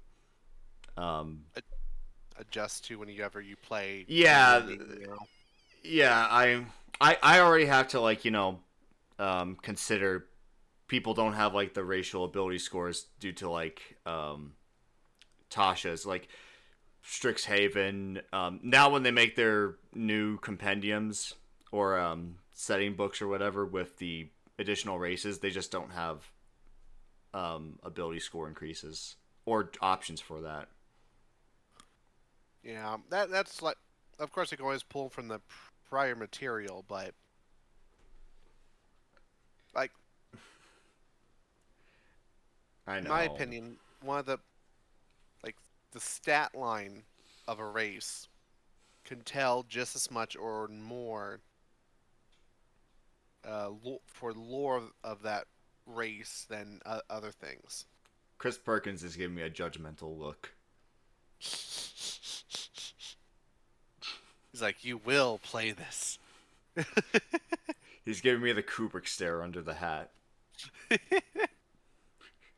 Speaker 1: adjust to whenever you play.
Speaker 2: Yeah,
Speaker 1: D&D, you know?
Speaker 2: yeah. I already have to, like, consider people don't have like the racial ability scores due to like Tasha's, like Strixhaven. Now when they make their new compendiums or setting books or whatever with the additional races, they just don't have ability score increases or options for that.
Speaker 1: Yeah, that's like, of course, you can always pull from the prior material, but like,
Speaker 2: I know.
Speaker 1: in my opinion, one of the the stat line of a race can tell just as much or more for lore of that race than other things.
Speaker 2: Chris Perkins is giving me a judgmental look.
Speaker 1: He's like, you will play this.
Speaker 2: He's giving me the Kubrick stare under the hat.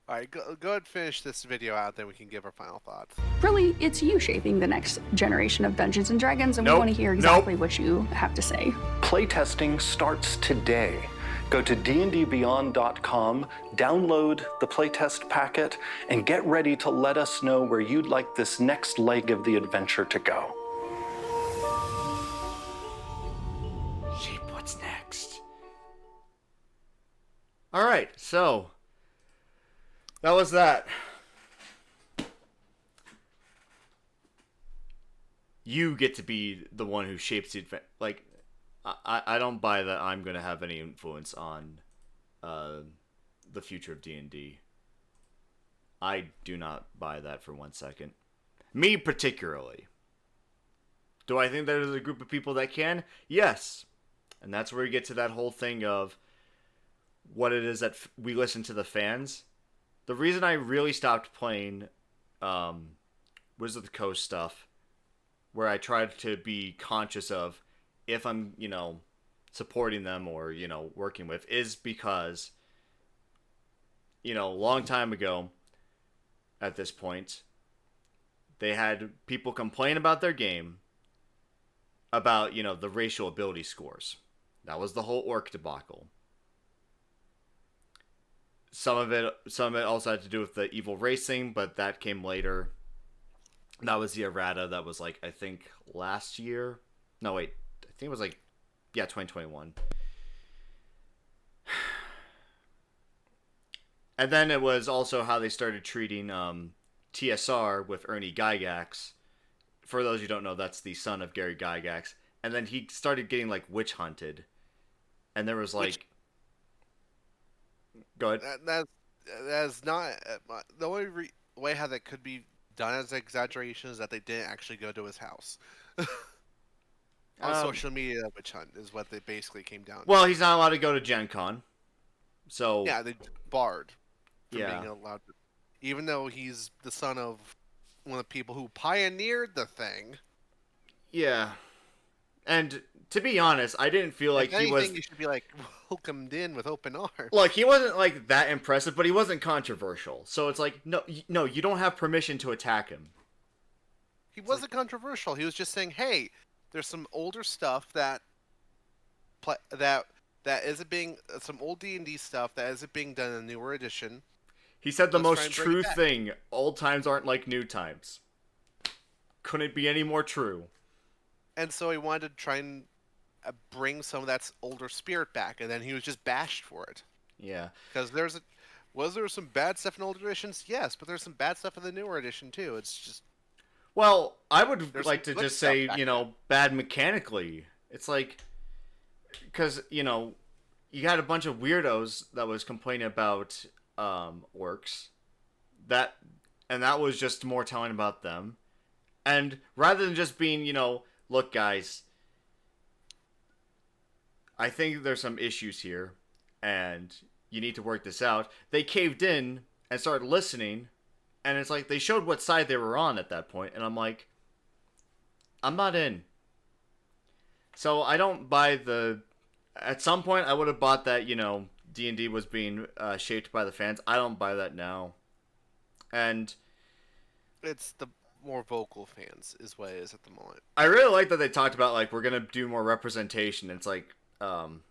Speaker 1: Alright, go ahead and finish this video out, then we can give our final thoughts.
Speaker 5: Really, it's you shaping the next generation of Dungeons and Dragons, and we want to hear exactly what you have to say.
Speaker 3: Playtesting starts today. Go to dndbeyond.com, download the playtest packet, and get ready to let us know where you'd like this next leg of the adventure to go.
Speaker 2: Sheep, what's next? Alright, so that was that. You get to be the one who shapes the adventure. Like, I don't buy that I'm going to have any influence on the future of D&D. I do not buy that for 1 second. Me particularly. Do I think there's a group of people that can? Yes. And that's where you get to that whole thing of what it is that we listen to the fans. The reason I really stopped playing Wizards of the Coast stuff, where I tried to be conscious of if I'm, supporting them or, working with, is because, a long time ago at this point, they had people complain about their game about, the racial ability scores. That was the whole orc debacle. Some of it also had to do with the evil racing, but that came later. That was the errata that was like, I think last year. No, wait. I think it was 2021. And then it was also how they started treating TSR with Ernie Gygax. For those who don't know, that's the son of Gary Gygax. And then he started getting witch hunted. And there was Go ahead.
Speaker 1: That's not the only way how that could be done as an exaggeration is that they didn't actually go to his house. On social media, witch hunt is what they basically came down to.
Speaker 2: Well, he's not allowed to go to Gen Con. So
Speaker 1: yeah, they barred from
Speaker 2: yeah.
Speaker 1: being allowed to, even though he's the son of one of the people who pioneered the thing.
Speaker 2: Yeah. And to be honest, I didn't feel like
Speaker 1: if anything,
Speaker 2: he was.
Speaker 1: You should be like welcomed in with open arms.
Speaker 2: Like he wasn't like that impressive, but he wasn't controversial. So it's like, no, you don't have permission to attack him.
Speaker 1: He wasn't controversial. He was just saying, "Hey, there's some older stuff that isn't being some old D&D stuff that isn't being done in a newer edition."
Speaker 2: He said the most true thing: old times aren't like new times. Couldn't be any more true.
Speaker 1: And so he wanted to try and bring some of that older spirit back, and then he was just bashed for it.
Speaker 2: Yeah.
Speaker 1: Because was there some bad stuff in older editions? Yes, but there's some bad stuff in the newer edition too. It's just.
Speaker 2: Well, I would like to just say, bad mechanically. It's like, because, you had a bunch of weirdos that was complaining about orcs. And that was just more telling about them. And rather than just being, look, guys, I think there's some issues here, and you need to work this out. They caved in and started listening. And it's like, they showed what side they were on at that point, and I'm like, I'm not in. So I don't buy at some point I would have bought that, D&D was being shaped by the fans. I don't buy that now. And
Speaker 1: it's the more vocal fans is what it is at the moment.
Speaker 2: I really like that they talked about, like, we're going to do more representation. It's like, honestly,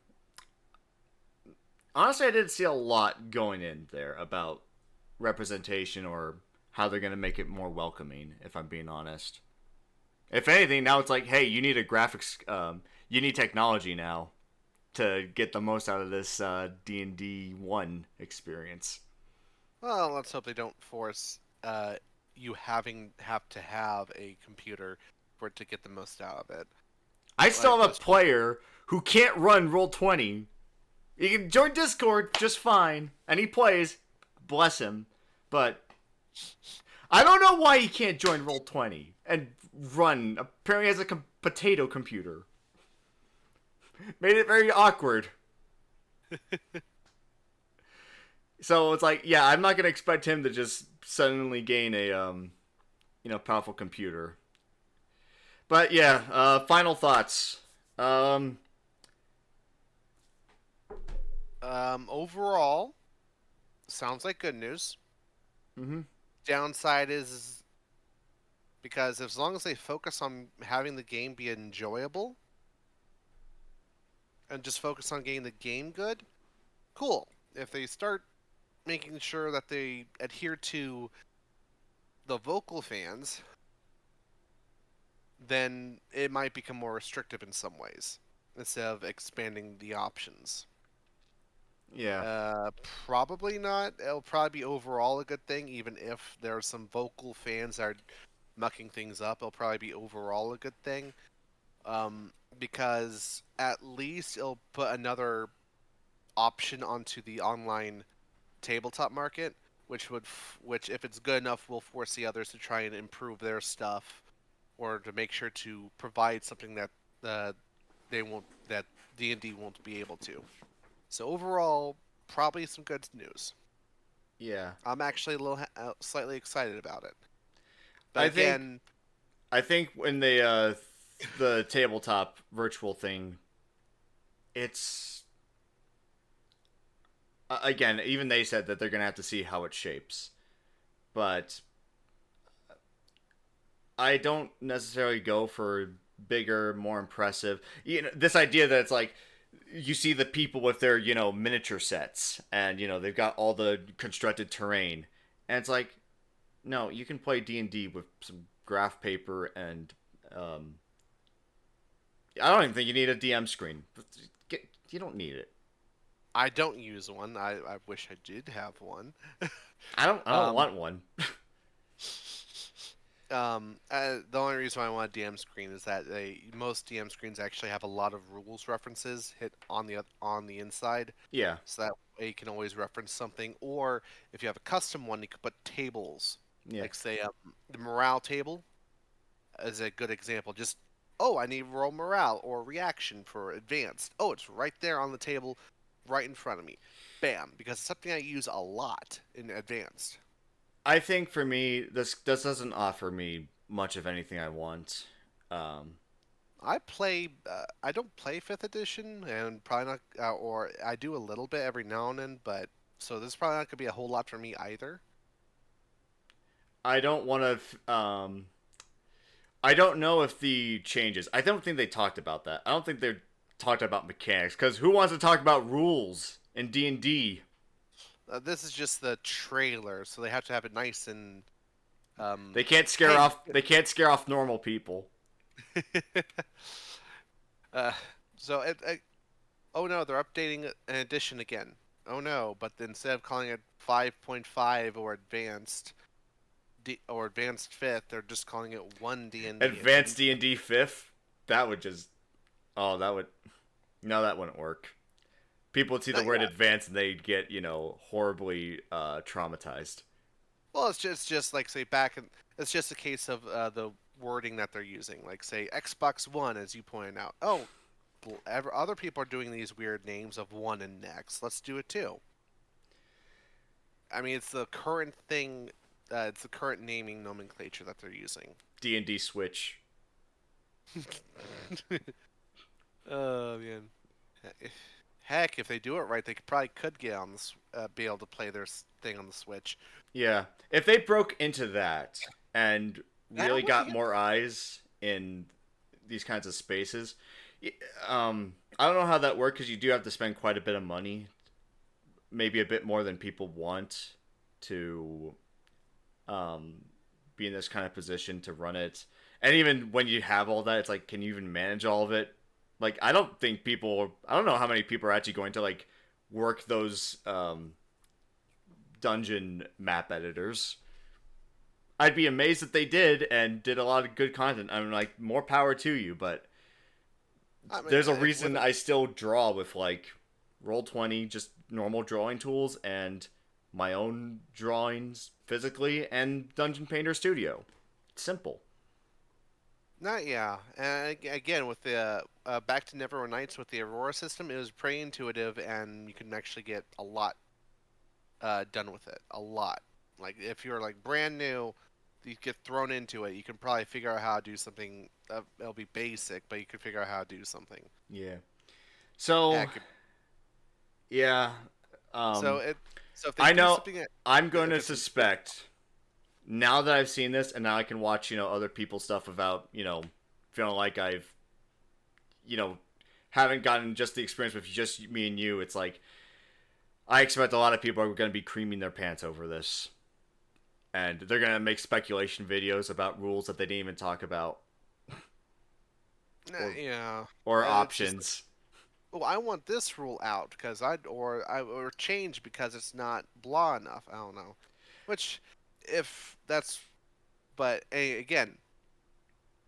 Speaker 2: I didn't see a lot going in there about representation or how they're going to make it more welcoming, if I'm being honest. If anything, now it's like, hey, you need a graphics, you need technology now to get the most out of this D&D 1 experience.
Speaker 1: Well, let's hope they don't force you have to have a computer for it to get the most out of it.
Speaker 2: I still have a player who can't run Roll20. He can join Discord just fine, and he plays. Bless him. But I don't know why he can't join Roll20 and run. Apparently he has a potato computer. Made it very awkward. So it's like, yeah, I'm not going to expect him to just suddenly gain a, powerful computer. But yeah, final thoughts.
Speaker 1: Overall, sounds like good news.
Speaker 2: Mm-hmm.
Speaker 1: Downside is because as long as they focus on having the game be enjoyable and just focus on getting the game good, cool. If they start making sure that they adhere to the vocal fans, then it might become more restrictive in some ways instead of expanding the options.
Speaker 2: Yeah.
Speaker 1: Probably not. It'll probably be overall a good thing, even if there are some vocal fans that are mucking things up. It'll probably be overall a good thing, because at least it'll put another option onto the online tabletop market, which if it's good enough, will force the others to try and improve their stuff, or to make sure to provide something that that D&D won't be able to. So overall, probably some good news.
Speaker 2: Yeah.
Speaker 1: I'm actually a little slightly excited about it. But
Speaker 2: I think when they the tabletop virtual thing, it's again, even they said that they're going to have to see how it shapes. But I don't necessarily go for bigger, more impressive. This idea that it's like you see the people with their, miniature sets and, they've got all the constructed terrain. And it's like, no, you can play D&D with some graph paper and, I don't even think you need a DM screen. You don't need it.
Speaker 1: I don't use one. I wish I did have one.
Speaker 2: I don't want one.
Speaker 1: The only reason why I want a DM screen is that most DM screens actually have a lot of rules references hit on the inside.
Speaker 2: Yeah.
Speaker 1: So that way you can always reference something, or if you have a custom one, you could put tables
Speaker 2: Yeah.
Speaker 1: Like say the morale table is a good example. Just I need to roll morale or reaction for advanced. Oh, it's right there on the table, right in front of me. Bam, because it's something I use a lot in advanced.
Speaker 2: I think for me, this doesn't offer me much of anything I want.
Speaker 1: I don't play fifth edition, and probably not, or I do a little bit every now and then. But so this is probably not gonna be a whole lot for me either.
Speaker 2: I don't want to. I don't know if the changes. I don't think they talked about that. I don't think they talked about mechanics because who wants to talk about rules in D&D?
Speaker 1: This is just the trailer, so they have to have it nice and.
Speaker 2: They can't scare off. They can't scare off normal people.
Speaker 1: So oh no, they're updating an edition again. Oh no, but instead of calling it 5.5 or advanced or advanced fifth, they're just calling it ONE D&D.
Speaker 2: Advanced D&D fifth. That would just. Oh, that would. No, that wouldn't work. People would see the word advanced and they'd get horribly traumatized.
Speaker 1: Well, it's just like say it's just a case of the wording that they're using. Like say Xbox One, as you pointed out. Oh, other people are doing these weird names of One and X. Let's do it too. I mean, it's the current thing. It's the current naming nomenclature that they're using.
Speaker 2: D&D Switch.
Speaker 1: Oh man. Heck, if they do it right, they could get on this, be able to play their thing on the Switch.
Speaker 2: Yeah, if they broke into that and really got more eyes in these kinds of spaces, I don't know how that works because you do have to spend quite a bit of money, maybe a bit more than people want to be in this kind of position to run it. And even when you have all that, it's like, can you even manage all of it? Like, I don't know how many people are actually going to, like, work those dungeon map editors. I'd be amazed if they did and did a lot of good content. I'm like, more power to you, but there's a reason I still draw with, like, Roll20, just normal drawing tools, and my own drawings physically, and Dungeon Painter Studio. It's simple.
Speaker 1: And again, with the Back to Neverwinter Nights with the Aurora system, it was pretty intuitive, and you can actually get a lot done with it. A lot. Like if you're like brand new, you get thrown into it. You can probably figure out how to do something. It'll be basic, but you can figure out how to do something.
Speaker 2: Yeah. So. Yeah.
Speaker 1: So if they
Speaker 2: I
Speaker 1: do
Speaker 2: know.
Speaker 1: Something
Speaker 2: I'm going to suspect. Now that I've seen this, and now I can watch, other people's stuff without, feeling like I've, haven't gotten just the experience with just me and you. It's like, I expect a lot of people are going to be creaming their pants over this. And they're going to make speculation videos about rules that they didn't even talk about. Or options.
Speaker 1: I want this rule out because or change because it's not blah enough. I don't know. Which... but again,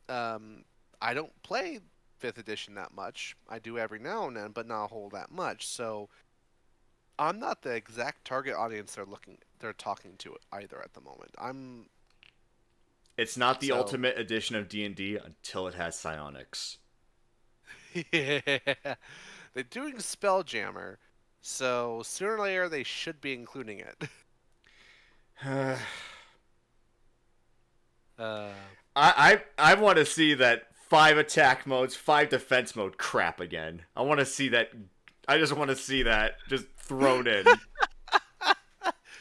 Speaker 1: I don't play 5th edition that much. I do every now and then, but not a whole that much. So I'm not the exact target audience they're talking to either at the moment.
Speaker 2: It's not the ultimate edition of D&D until it has psionics.
Speaker 1: Yeah, they're doing Spelljammer, so sooner or later they should be including it.
Speaker 2: I want to see that 5 attack modes, 5 defense mode crap again. I want to see that. I just want to see that just thrown in.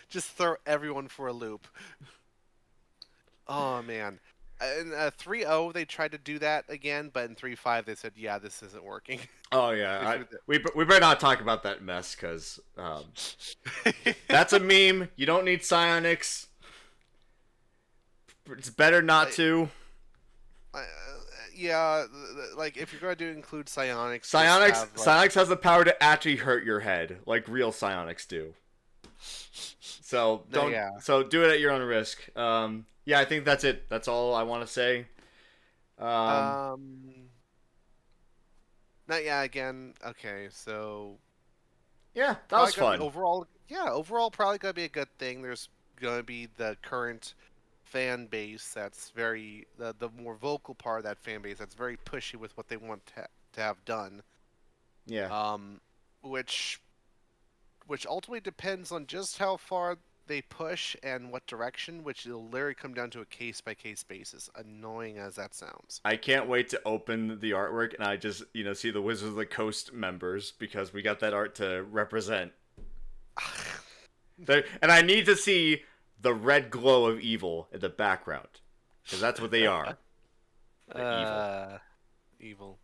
Speaker 1: Just throw everyone for a loop. Oh man, in 3.0 they tried to do that again, but in 3.5 they said, "Yeah, this isn't working."
Speaker 2: Oh yeah, we better not talk about that mess because that's a meme. You don't need psionics. It's better not to.
Speaker 1: Yeah, like if you're going to include psionics,
Speaker 2: psionics has the power to actually hurt your head, like real psionics do. So don't. Yeah. So do it at your own risk. Yeah, I think that's it. That's all I want to say.
Speaker 1: Again. Okay, so.
Speaker 2: Yeah, that was fun.
Speaker 1: Overall, probably gonna be a good thing. There's gonna be the current fan base that's very the more vocal part of that fan base that's very pushy with what they want to have done.
Speaker 2: Yeah.
Speaker 1: Which ultimately depends on just how far they push and what direction, which will literally come down to a case by case basis. Annoying as that sounds.
Speaker 2: I can't wait to open the artwork and I just, see the Wizards of the Coast members because we got that art to represent. And I need to see the red glow of evil in the background because that's what they are. Evil.
Speaker 1: Evil.